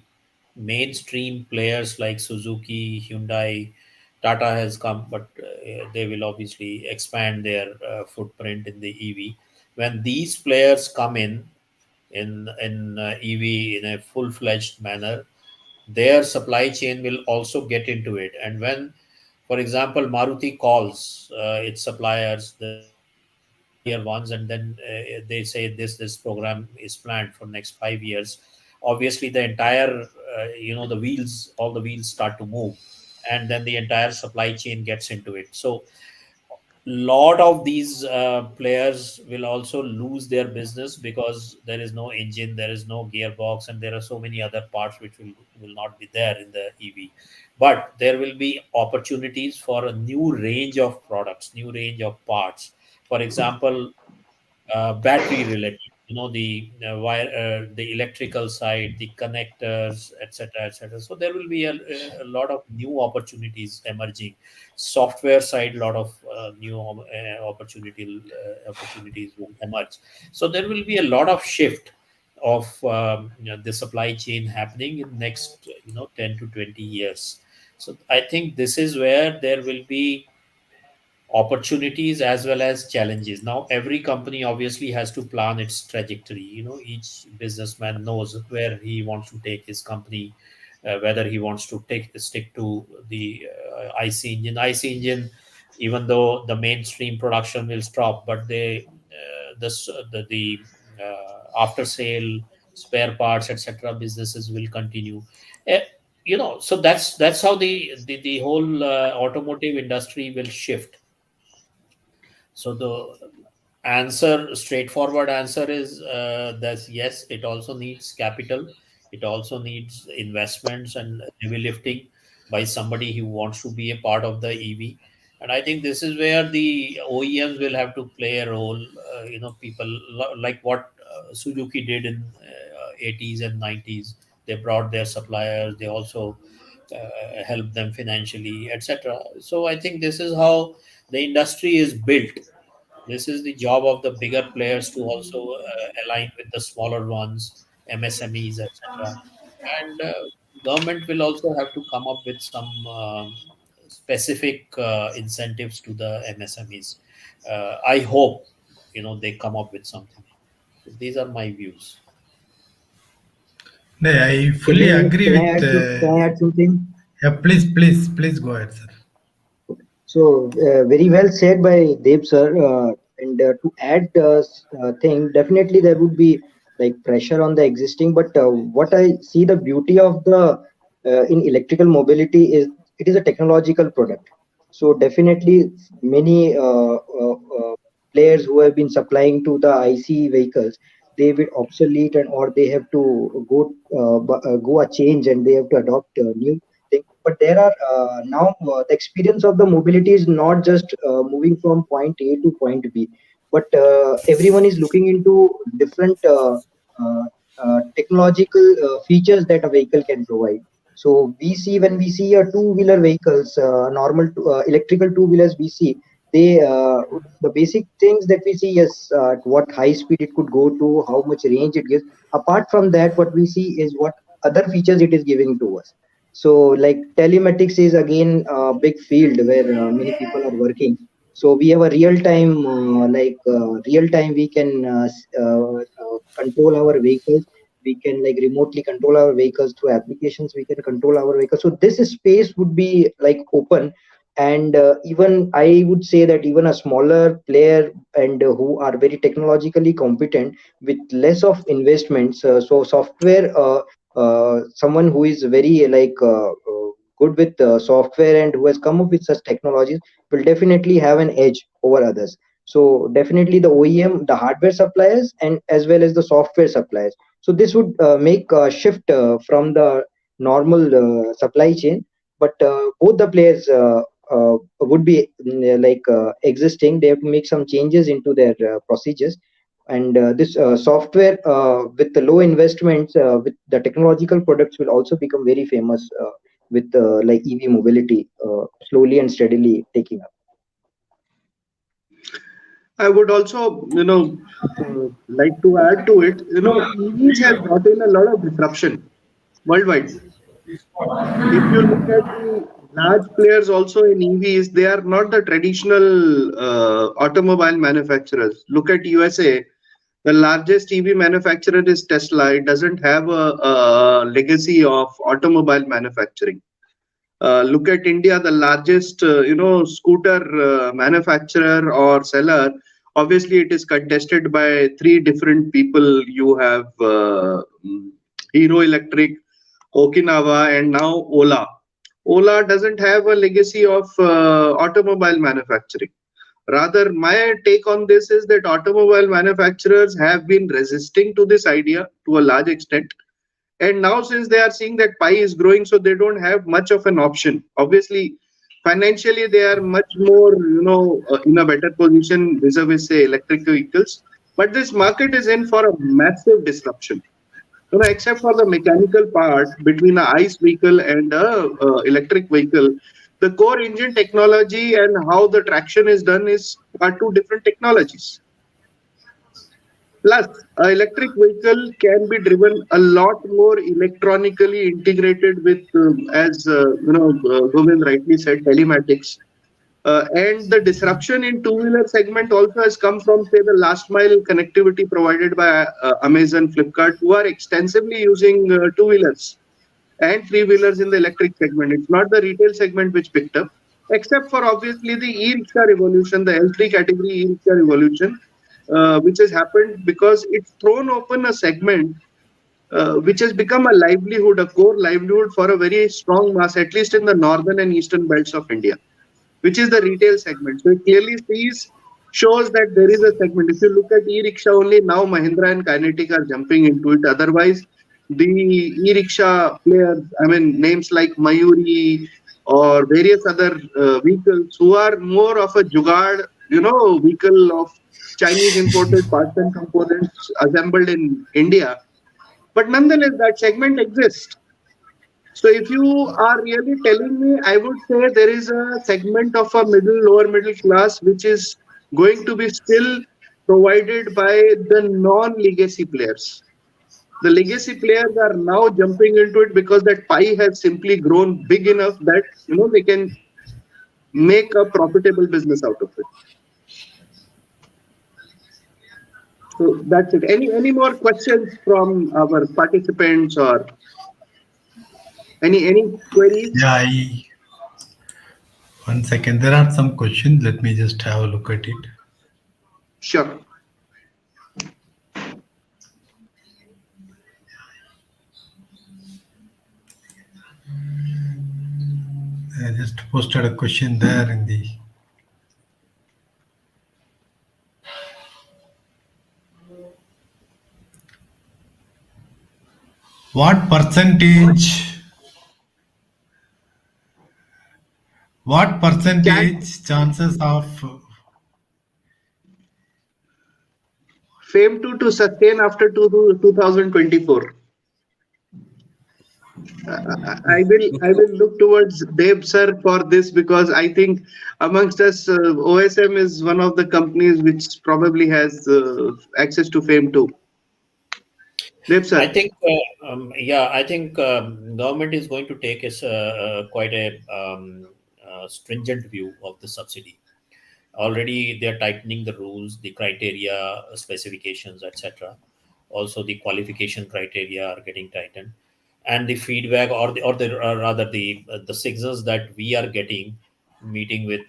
Speaker 4: mainstream players like Suzuki, Hyundai, Tata has come, but they will obviously expand their footprint in the EV. when these players come in EV in a full-fledged manner, their supply chain will also get into it. And when, for example, Maruti calls its suppliers, the earlier ones, and then they say this program is planned for next 5 years. Obviously, the entire the wheels, all the wheels start to move, and then the entire supply chain gets into it. So lot of these players will also lose their business because there is no engine, there is no gearbox, and there are so many other parts which will not be there in the EV. But there will be opportunities for a new range of products, new range of parts. For example, battery related, the wire, the electrical side, the connectors, etc., etc. So there will be a lot of new opportunities emerging. Software side, a lot of new opportunities will emerge. So there will be a lot of shift of the supply chain happening in next 10 to 20 years. So I think this is where there will be opportunities as well as challenges. Now every company obviously has to plan its trajectory. Each businessman knows where he wants to take his company, whether he wants to stick to the IC engine, even though the mainstream production will stop, but the after sale spare parts, etc., businesses will continue. Eh, so that's how the whole automotive industry will shift. So the straightforward answer is that yes, it also needs capital, it also needs investments and heavy lifting by somebody who wants to be a part of the EV. And I think this is where the OEMs will have to play a role. People like what Suzuki did in 80s and 90s. They brought their suppliers. They also helped them financially, etc. So I think this is how the industry is built. This is the job of the bigger players to also align with the smaller ones, MSMEs, etc. And government will also have to come up with some specific incentives to the MSMEs. I hope they come up with something. So these are my views.
Speaker 1: No, I
Speaker 7: Can
Speaker 1: fully agree
Speaker 7: I
Speaker 1: with.
Speaker 7: add can I add something?
Speaker 1: Yeah, please go ahead, sir.
Speaker 7: So very well said by Deb sir. And to add thing, definitely there would be like pressure on the existing. But what I see the beauty of the in electrical mobility is it is a technological product. So definitely many players who have been supplying to the IC vehicles, they will obsolete and or they have to go a change and they have to adopt new thing. But there are now the experience of the mobility is not just moving from point A to point B, but everyone is looking into different technological features that a vehicle can provide. So we see when we see a two-wheeler vehicles, electrical two-wheelers, we see they the basic things that we see is at what high speed it could go to, how much range it gives. Apart from that, what we see is what other features it is giving to us. So like telematics is again a big field where many people are working. So we have a real time we can control our vehicles. We can like remotely control our vehicles through applications. We can control our vehicles. So this space would be like open. And even I would say that even a smaller player and who are very technologically competent with less of investments. So software someone who is very good with software and who has come up with such technologies will definitely have an edge over others. So definitely the OEM, the hardware suppliers, and as well as the software suppliers. So this would make a shift from the normal supply chain, but both the players would be existing. They have to make some changes into their procedures, and this software with the low investments with the technological products will also become very famous with like EV mobility slowly and steadily taking up.
Speaker 3: I would also, like to add to it. EVs have brought in a lot of disruption worldwide. If you look at the large players also in EVs, they are not the traditional automobile manufacturers. Look at USA. The largest EV manufacturer is Tesla. It doesn't have a legacy of automobile manufacturing. Look at India, the largest scooter manufacturer or seller. Obviously, it is contested by three different people. You have Hero Electric, Okinawa, and now Ola. Ola doesn't have a legacy of automobile manufacturing. Rather, my take on this is that automobile manufacturers have been resisting to this idea to a large extent. And now, since they are seeing that pie is growing, so they don't have much of an option. Obviously, financially, they are much more, in a better position vis-a-vis, say, electric vehicles. But this market is in for a massive disruption. Except for the mechanical part between a ICE vehicle and a electric vehicle, the core engine technology and how the traction is done are two different technologies. Plus, an electric vehicle can be driven a lot more electronically integrated with, as Govind rightly said, telematics. And the disruption in two-wheeler segment also has come from, say, the last mile connectivity provided by Amazon, Flipkart, who are extensively using two-wheelers and three-wheelers in the electric segment. It's not the retail segment which picked up, except for obviously the e-rickshaw revolution, the L3 category e-rickshaw revolution, which has happened because it's thrown open a segment which has become a livelihood, a core livelihood for a very strong mass, at least in the northern and eastern belts of India, which is the retail segment. So it clearly shows that there is a segment. If you look at e-rickshaw only, now Mahindra and Kinetic are jumping into it. Otherwise, the e-rickshaw players, I mean, names like Mayuri or various other vehicles who are more of a jugaad, vehicle of Chinese imported parts and components assembled in India. But nonetheless, that segment exists. So if you are really telling me, I would say there is a segment of a lower middle class which is going to be still provided by the non-legacy players. The legacy players are now jumping into it because that pie has simply grown big enough that they can make a profitable business out of it. So that's it. Any more questions from our participants or any queries?
Speaker 1: Yeah, one second. There are some questions. Let me just have a look at it.
Speaker 3: Sure.
Speaker 1: I just posted a question there in the. What percentage? What percentage chances of
Speaker 3: FAME 2 to sustain after 2024? I will look towards Deb sir for this because I think amongst us, OSM is one of the companies which probably has access to FAME 2. Deb sir.
Speaker 4: I think, I think government is going to take quite a stringent view of the subsidy. Already, they are tightening the rules, the criteria, specifications, etc. Also, the qualification criteria are getting tightened, and the feedback rather the signals that we are getting, meeting with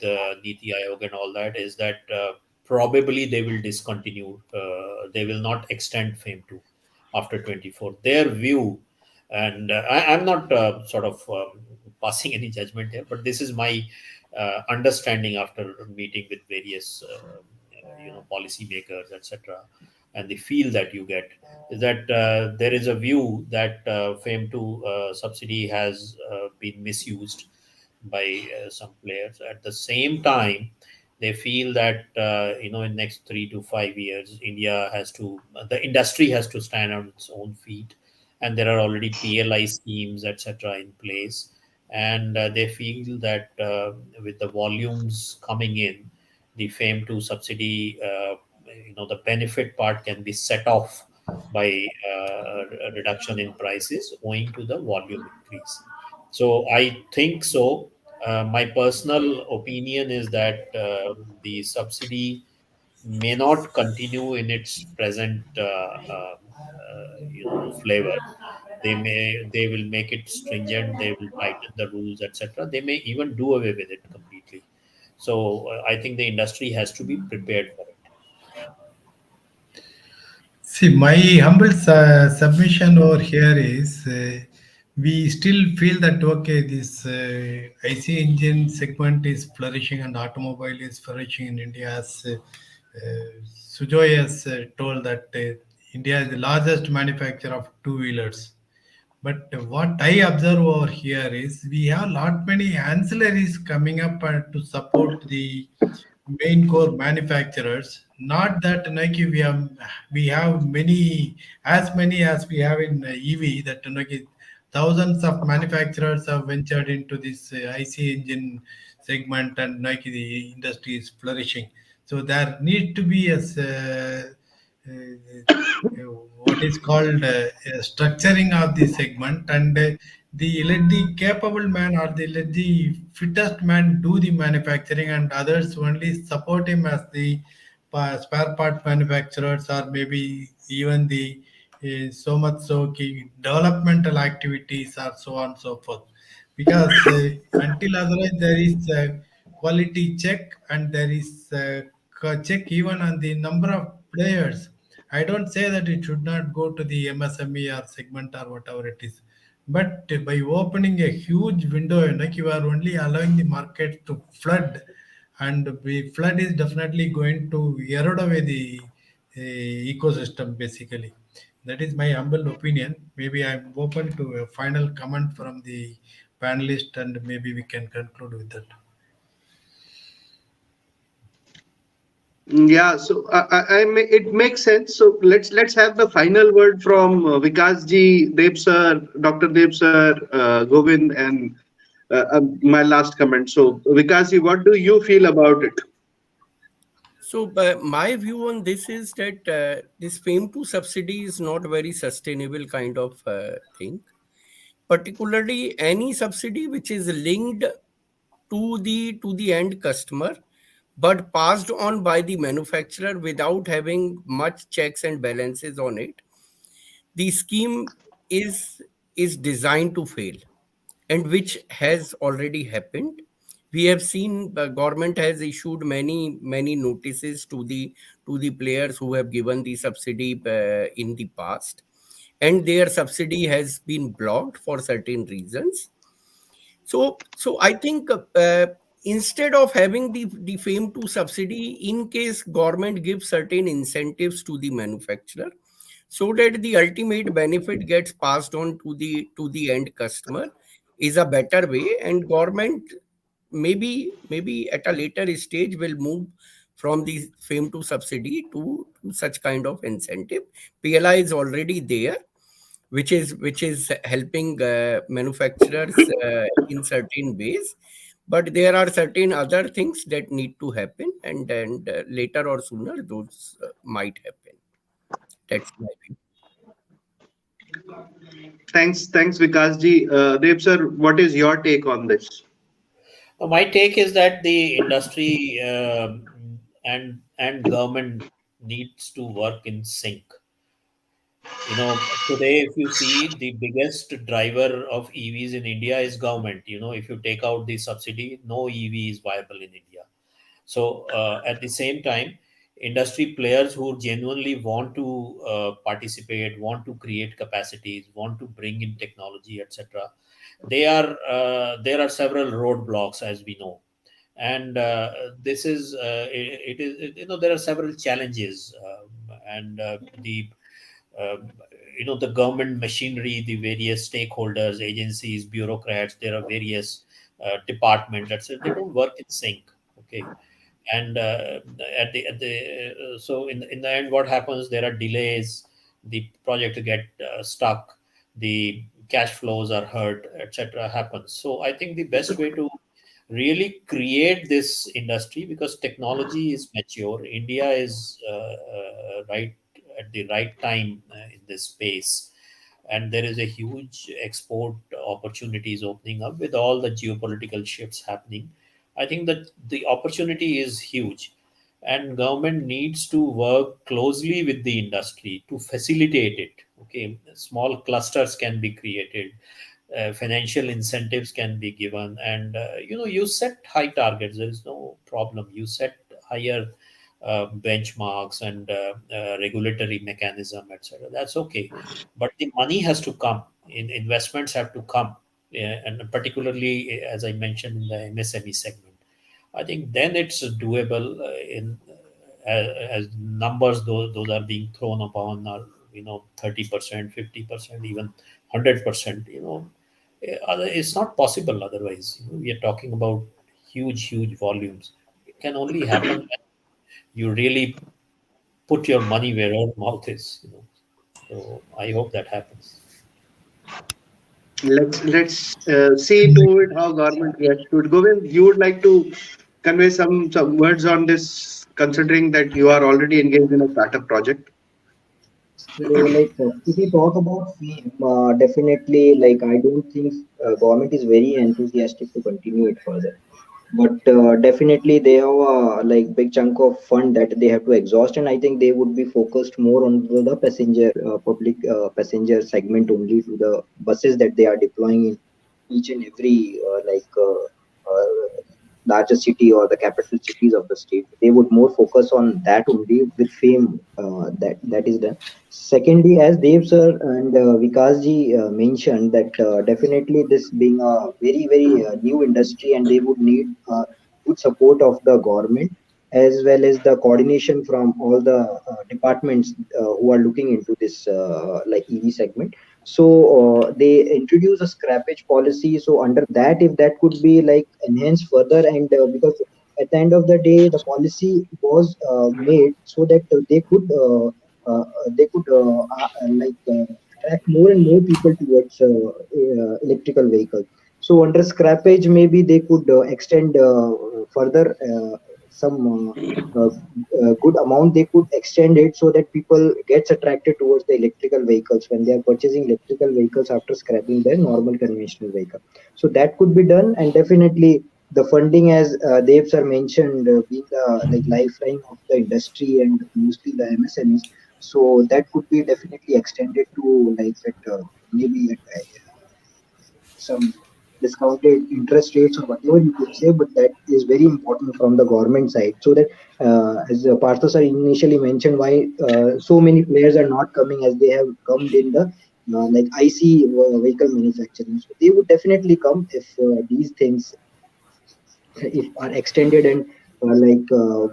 Speaker 4: Niti Aayog and all that, is that probably they will discontinue. They will not extend FAME 2 after 24. Their view, and I'm not sort of passing any judgment here, but this is my understanding after meeting with various policy makers, etc., and the feel that you get is that there is a view that FAME 2 subsidy has been misused by some players. At the same time, they feel that in next 3 to 5 years, the industry has to stand on its own feet, and there are already PLI schemes, etc., in place, and they feel that with the volumes coming in, the FAME 2 subsidy, the benefit part can be set off by a reduction in prices owing to the volume increase. So I think so. My personal opinion is that the subsidy may not continue in its present flavor. They will make it stringent. They will tighten the rules, etc. They may even do away with it completely. So I think the industry has to be prepared for it.
Speaker 1: See, my humble submission over here is we still feel that okay, this IC engine segment is flourishing and automobile is flourishing in India. As Sujoy has told that India is the largest manufacturer of two wheelers. But what I observe over here is we have lot many ancillaries coming up to support the main core manufacturers. Not that Nike we have many as we have in EV that Nike thousands of manufacturers have ventured into this IC engine segment and Nike the industry is flourishing. So there need to be what is called structuring of the segment and let the capable man or let the fittest man do the manufacturing and others only support him as the spare part manufacturers or maybe even the so much so developmental activities or so on and so forth because until otherwise there is a quality check and there is a check even on the number of players. I don't say that it should not go to the MSME or segment or whatever it is, but by opening a huge window, like you are only allowing the market to flood, and the flood is definitely going to erode away the ecosystem basically. That is my humble opinion. Maybe I'm open to a final comment from the panelist, and maybe we can conclude with that.
Speaker 3: Yeah, so it makes sense. So let's have the final word from Vikas ji, Deb sir, Dr. Deb sir, Govind, and my last comment. So Vikas ji, what do you feel about it?
Speaker 5: So my view on this is that this FAME 2 subsidy is not a very sustainable kind of thing. Particularly any subsidy which is linked to the end customer, but passed on by the manufacturer without having much checks and balances on it. The scheme is designed to fail, and which has already happened. We have seen the government has issued many notices to the players who have given the subsidy in the past, and their subsidy has been blocked for certain reasons. So I think instead of having the FAME 2 subsidy, in case government gives certain incentives to the manufacturer, so that the ultimate benefit gets passed on to the end customer, is a better way. And government maybe at a later stage will move from the FAME 2 subsidy to such kind of incentive. PLI is already there, which is helping manufacturers in certain ways, but there are certain other things that need to happen, and later or sooner those might happen. That's my view.
Speaker 3: Thanks, Vikas ji. Deb sir, what is your take on this?
Speaker 4: My take is that the industry and government needs to work in sync. Today, if you see, the biggest driver of EVs in India is government. If you take out the subsidy, no EV is viable in India. So at the same time, industry players who genuinely want to participate, want to create capacities, want to bring in technology, etc. There are several roadblocks, as we know, and this is it is there are several challenges, and um, the government machinery, the various stakeholders, agencies, bureaucrats. There are various departments. They don't work in sync. Okay, and so in the end, what happens? There are delays. The project get stuck. The cash flows are hurt, etc. Happens. So I think the best way to really create this industry, because technology is mature. India is right at the right time in this space. and there is a huge export opportunities opening up with all the geopolitical shifts happening. I think that the opportunity is huge, and government needs to work closely with the industry to facilitate it. Okay, small clusters can be created, financial incentives can be given, and you set high targets. There is no problem. You set higher benchmarks and regulatory mechanism, etc. That's okay, but the money has to come. Investments have to come, and particularly as I mentioned in the MSME segment. I think then it's doable. In as numbers, those are being thrown upon are 30%, 50%, even 100%. It's not possible otherwise. We are talking about huge volumes. It can only happen when you really put your money where your mouth is. So I hope that happens.
Speaker 3: Let's see to it how government reacts to it. Govind, you would like to convey some words on this, considering that you are already engaged in a startup project.
Speaker 7: So, like, if we talk about FAME, definitely, like, I don't think government is very enthusiastic to continue it further. But definitely, they have a like big chunk of fund that they have to exhaust, and I think they would be focused more on the passenger, public passenger segment only to the buses that they are deploying in each and every larger city or the capital cities of the state. They would more focus on that only with FAME that is done. Secondly, as Dev sir and Vikas ji mentioned, that definitely this being a very new industry, and they would need good support of the government as well as the coordination from all the departments who are looking into this like EV segment. So they introduce a scrappage policy. So under that, if that could be like enhanced further, and because at the end of the day, the policy was made so that they could attract more and more people towards electrical vehicles. So under scrappage, maybe they could extend further some good amount. They could extend it so that people gets attracted towards the electrical vehicles when they are purchasing electrical vehicles after scrapping their normal conventional vehicle. So that could be done, and definitely the funding, as Dev sir mentioned, being the like lifeline of the industry and mostly the MSMEs. So that could be definitely extended to like at maybe at some discounted interest rates or whatever you could say, but that is very important from the government side. So that, as Partha sir initially mentioned, why so many players are not coming as they have come in the like IC vehicle manufacturing. So they would definitely come if these things if are extended, and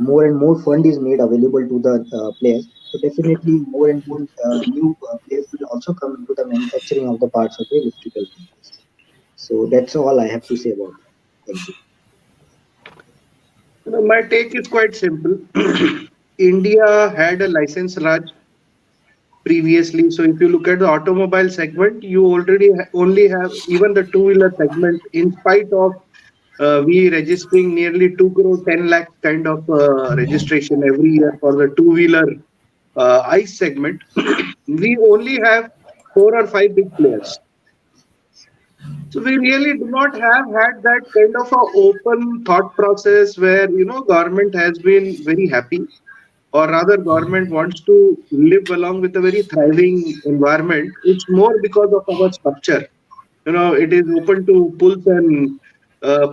Speaker 7: more and more fund is made available to the players. So definitely more and more new players will also come into the manufacturing of the parts of the electrical vehicles. So that's all I have to say about that. Thank you.
Speaker 3: My take is quite simple. India had a license Raj previously. So if you look at the automobile segment, you already only have even the two-wheeler segment, in spite of we registering nearly 2 crore 10 lakh kind of registration every year for the two-wheeler ICE segment. We only have 4 or 5 big players. So we really do not have had that kind of a open thought process where government has been very happy, or rather government wants to live along with a very thriving environment. It's more because of our structure. It is open to pulls and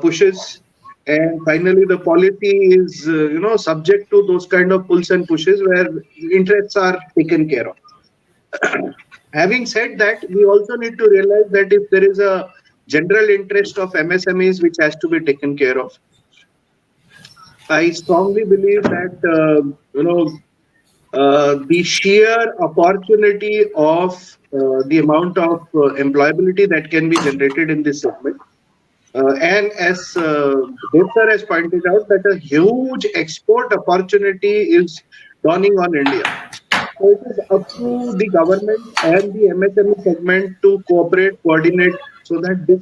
Speaker 3: pushes, and finally the policy is subject to those kind of pulls and pushes where interests are taken care of. Having said that, we also need to realize that if there is a general interest of MSMEs which has to be taken care of, I strongly believe that the sheer opportunity of the amount of employability that can be generated in this segment, and as Dev sir has pointed out, that a huge export opportunity is dawning on India. So it is up to the government and the MSME segment to cooperate, coordinate, so that this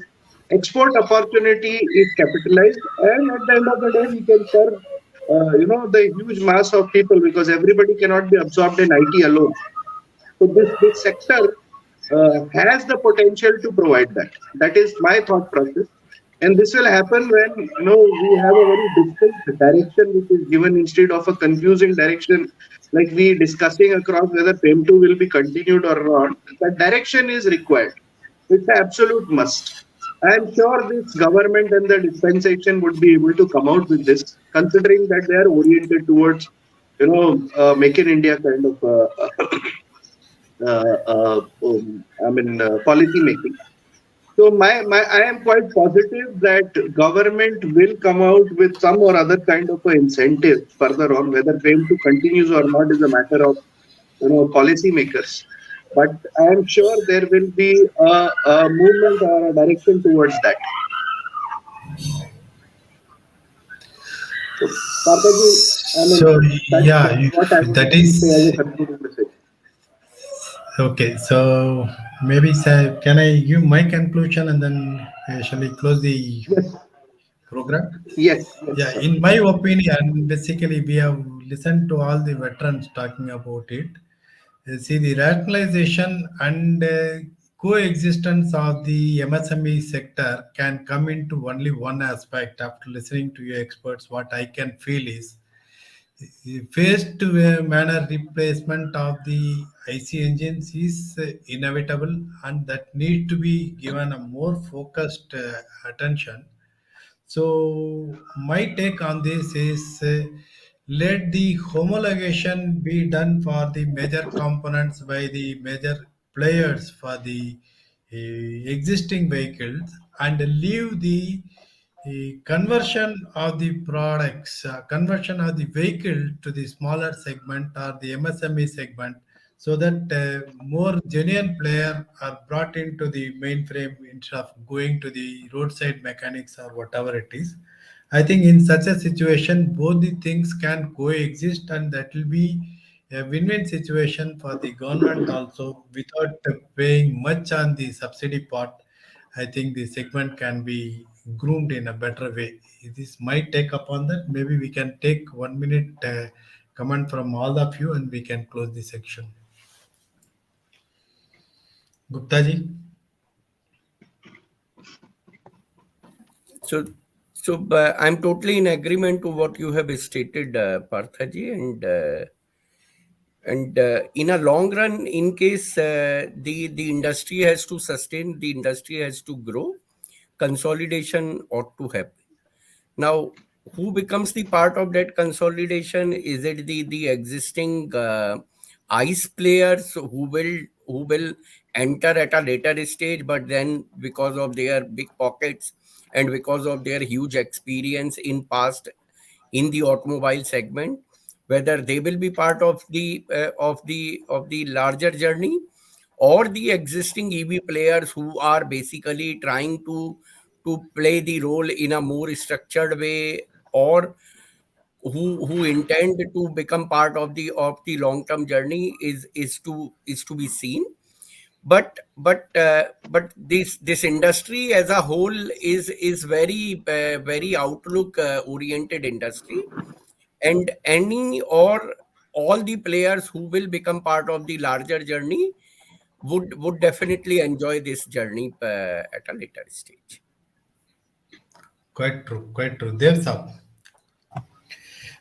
Speaker 3: export opportunity is capitalized, and at the end of the day, we can serve, the huge mass of people, because everybody cannot be absorbed in IT alone. So this sector has the potential to provide that. That is my thought process. And this will happen when we have a very distinct direction which is given instead of a confusing direction like we discussing across whether PEM2 will be continued or not. That direction is required. It's an absolute must. I am sure this government and the dispensation would be able to come out with this, considering that they are oriented towards, make in India kind of, policy making. So I am quite positive that government will come out with some or other kind of a incentive further on. Whether FAME to continues or not is a matter of policy makers. But I am sure there will be a movement or a direction towards that. So, Parthaji,
Speaker 1: So yeah,
Speaker 3: that's what I would
Speaker 1: that
Speaker 3: like to say as a
Speaker 1: is
Speaker 3: concluding message.
Speaker 1: okay. So maybe say, can I give my conclusion and then shall we close the
Speaker 3: Yes,
Speaker 1: program?
Speaker 3: yes,
Speaker 1: Yeah,
Speaker 3: sir.
Speaker 1: in my opinion, basically we have listened to all the veterans talking about it. See, the rationalization and coexistence of the MSME sector can come into only one aspect. After listening to your experts, what I can feel is phased manner replacement of the IC engines is inevitable, and that need to be given a more focused attention. So my take on this is let the homologation be done for the major components by the major players for the existing vehicles and leave the conversion of the products, conversion of the vehicle to the smaller segment or the MSME segment, so that more genuine player are brought into the mainframe instead of going to the roadside mechanics or whatever it is. I think in such a situation, both the things can coexist, and that will be a win-win situation for the government also without paying much on the subsidy part. I think the segment can be groomed in a better way. This is my take upon that. Maybe we can take 1 minute comment from all of you and we can close the section. Gupta ji?
Speaker 5: So, I'm totally in agreement to what you have stated, Parthaji, and in a long run, in case the industry has to sustain, the industry has to grow, consolidation ought to happen. Now, who becomes the part of that consolidation? Is it the existing ICE players who will enter at a later stage, but then because of their big pockets and because of their huge experience in past in the automobile segment, whether they will be part of the larger journey, or the existing EV players who are basically trying to play the role in a more structured way, or who intend to become part of the long term journey is to be seen. But this industry as a whole is very outlook oriented industry, and any or all the players who will become part of the larger journey would definitely enjoy this journey at a later stage.
Speaker 1: Quite true, quite true. There's up.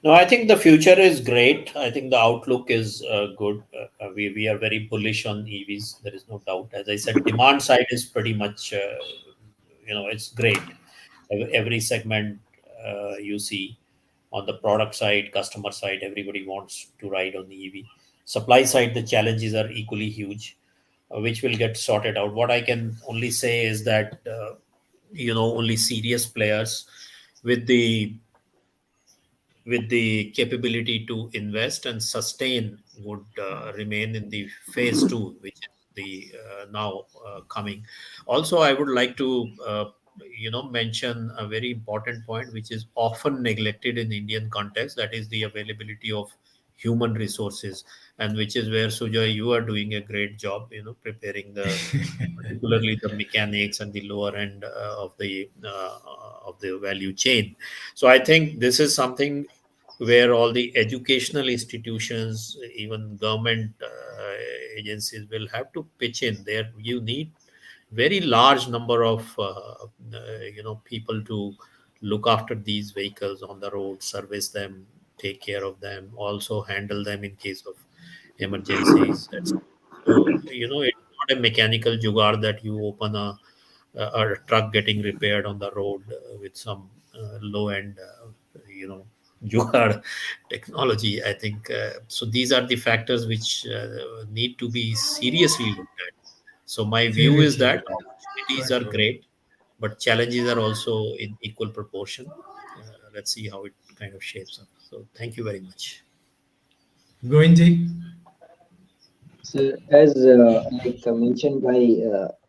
Speaker 4: No, I think the future is great. I think the outlook is good. We are very bullish on EVs. There is no doubt. As I said, demand side is pretty much, it's great. Every segment you see on the product side, customer side, everybody wants to ride on the EV. Supply side, the challenges are equally huge, which will get sorted out. What I can only say is that, only serious players with the capability to invest and sustain would remain in the phase two, which is the now coming. Also, I would like to mention a very important point, which is often neglected in Indian context. That is the availability of human resources, and which is where Sujoy, you are doing a great job. Preparing the particularly the mechanics and the lower end of the value chain. So I think this is something where all the educational institutions, even government agencies will have to pitch in there. You need very large number of people to look after these vehicles on the road, service them, take care of them, also handle them in case of emergencies, etc. So it's not a mechanical jugaad that you open a truck getting repaired on the road with some low end jugaad technology. I think so these are the factors which need to be seriously looked at. So my view is
Speaker 1: Seriously.
Speaker 4: that opportunities are great, but challenges are also in equal proportion. Let's see how it kind of shapes up. So thank you very much.
Speaker 1: Govinji.
Speaker 7: So as mentioned by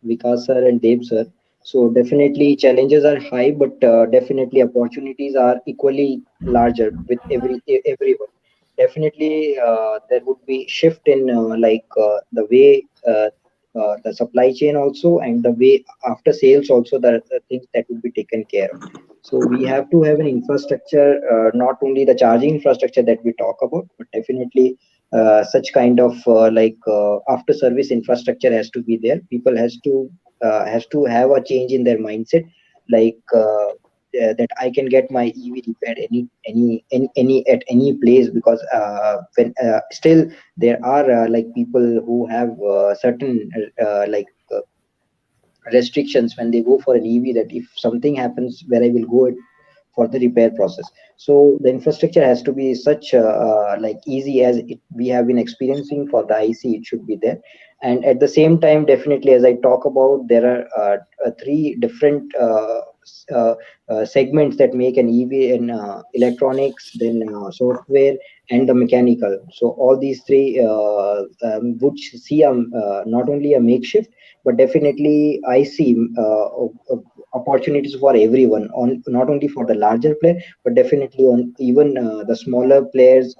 Speaker 7: Vikas sir and Dev sir, so definitely challenges are high, but definitely opportunities are equally larger with everyone. Definitely, there would be shift in the way the supply chain also, and the way after sales also, the things that would be taken care of. So we have to have an infrastructure, not only the charging infrastructure that we talk about, but definitely such kind of after service infrastructure has to be there. People has to have a change in their mindset, like that I can get my EV repaired any at any place, because when still there are people who have certain restrictions when they go for an EV, that if something happens, where I will go for the repair process. So the infrastructure has to be such easy as we have been experiencing for the IC. It should be there, and at the same time, definitely, as I talk about, there are three different segments that make an EV: in electronics, then software, and the mechanical. So all these three would see not only a makeshift, but definitely I see opportunities for everyone, on not only for the larger player, but definitely on even the smaller players,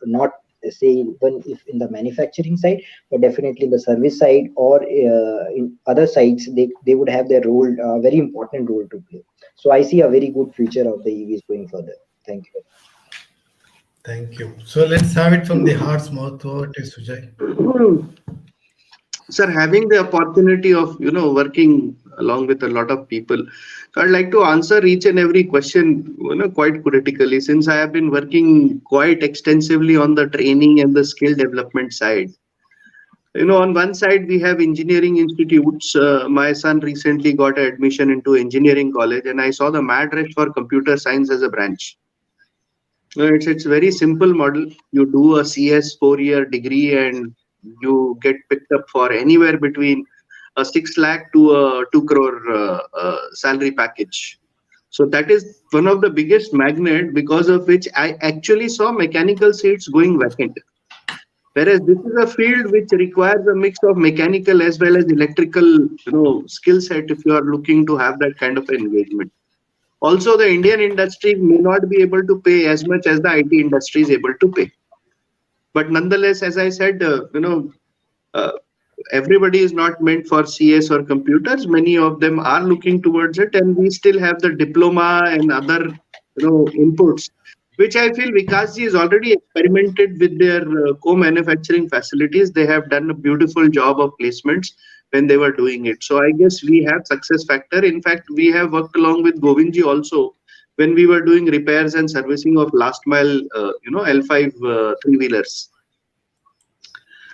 Speaker 7: not say even if in the manufacturing side, but definitely in the service side, or in other sides, they would have their role, very important role to play. So I see a very good future of the EVs going further. Thank you.
Speaker 1: Thank you. So let's have it from the heart's mouth. Over to Sujay.
Speaker 3: Sir, having the opportunity of working along with a lot of people, so I'd like to answer each and every question quite critically, since I have been working quite extensively on the training and the skill development side. On one side we have engineering institutes. My son recently got admission into engineering college, and I saw the mad rush for computer science as a branch. It's very simple model. You do a CS 4-year degree and you get picked up for anywhere between a 6 lakh to a 2 crore salary package. So that is one of the biggest magnet, because of which I actually saw mechanical seats going vacant. Whereas this is a field which requires a mix of mechanical as well as electrical, skill set, if you are looking to have that kind of engagement. Also, the Indian industry may not be able to pay as much as the IT industry is able to pay. But nonetheless, as I said, uh, everybody is not meant for CS or computers. Many of them are looking towards it, and we still have the diploma and other inputs, which I feel Vikasji has already experimented with their co-manufacturing facilities. They have done a beautiful job of placements when they were doing it. So I guess we have success factor. In fact, we have worked along with Govindji also when we were doing repairs and servicing of last mile, L5 three-wheelers.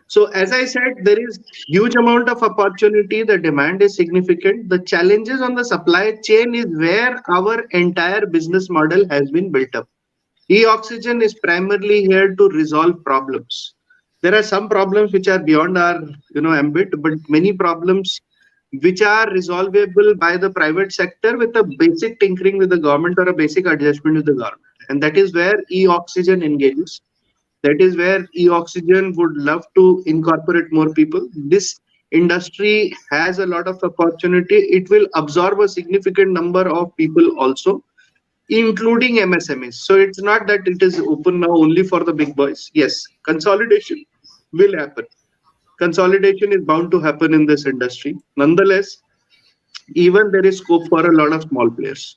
Speaker 3: So as I said, there is huge amount of opportunity. The demand is significant. The challenges on the supply chain is where our entire business model has been built up. eOxigen is primarily here to resolve problems. There are some problems which are beyond our ambit, but many problems which are resolvable by the private sector with a basic tinkering with the government or a basic adjustment with the government. And that is where eOxigen engages. That is where eOxigen would love to incorporate more people. This industry has a lot of opportunity. It will absorb a significant number of people also, including MSMEs. So it's not that it is open now only for the big boys. Yes, consolidation will happen. Consolidation is bound to happen in this industry. Nonetheless, even there is scope for a lot of small players.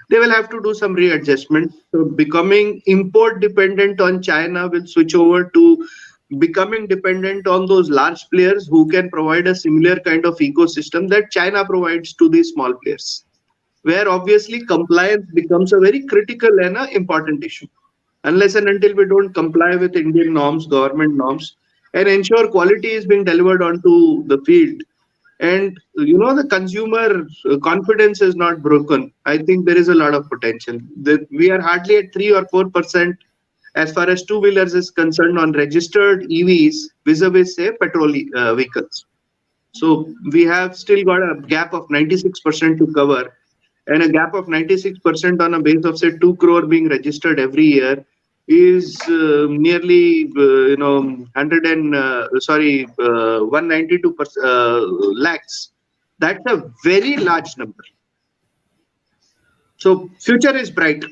Speaker 3: They will have to do some readjustment. So becoming import dependent on China will switch over to becoming dependent on those large players who can provide a similar kind of ecosystem that China provides to these small players, where obviously compliance becomes a very critical and an important issue. Unless and until we don't comply with Indian norms, government norms, and ensure quality is being delivered onto the field, and the consumer confidence is not broken, I think there is a lot of potential. That we are hardly at 3 or 4% as far as two wheelers is concerned on registered EVs vis-a-vis say petrol vehicles. So we have still got a gap of 96% to cover, and a gap of 96% on a base of say 2 crore being registered every year is nearly 192 lakhs. That's a very large number. So future is bright.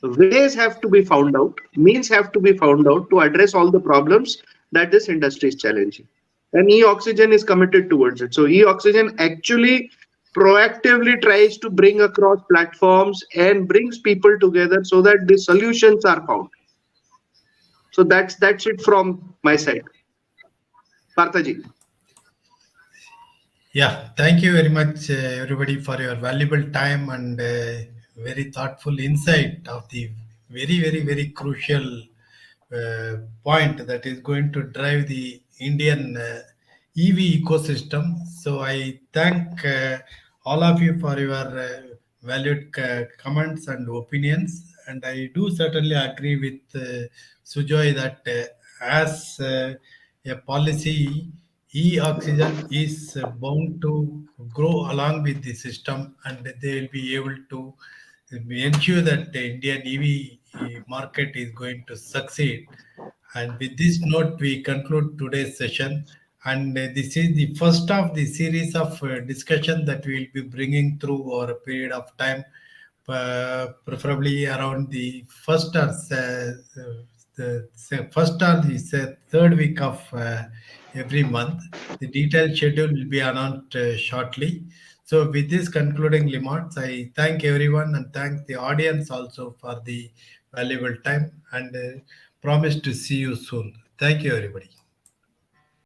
Speaker 3: Ways have to be found out, means have to be found out to address all the problems that this industry is challenging. And eOxigen is committed towards it. So eOxigen actually proactively tries to bring across platforms and brings people together so that the solutions are found. So that's it from my side. Parthaji.
Speaker 1: Yeah, thank you very much, everybody, for your valuable time and very thoughtful insight of the very, very, very crucial point that is going to drive the Indian EV ecosystem. So I thank all of you for your valued comments and opinions, and I do certainly agree with Sujoy that as a policy, e-oxygen is bound to grow along with the system, and they will be able to ensure that the Indian EV market is going to succeed. And with this note, we conclude today's session. And this is the first of the series of discussion that we will be bringing through over a period of time, preferably around the first or the third week of every month. The detailed schedule will be announced shortly. So, with this concluding remarks, I thank everyone and thank the audience also for the valuable time and promise to see you soon. Thank you, everybody.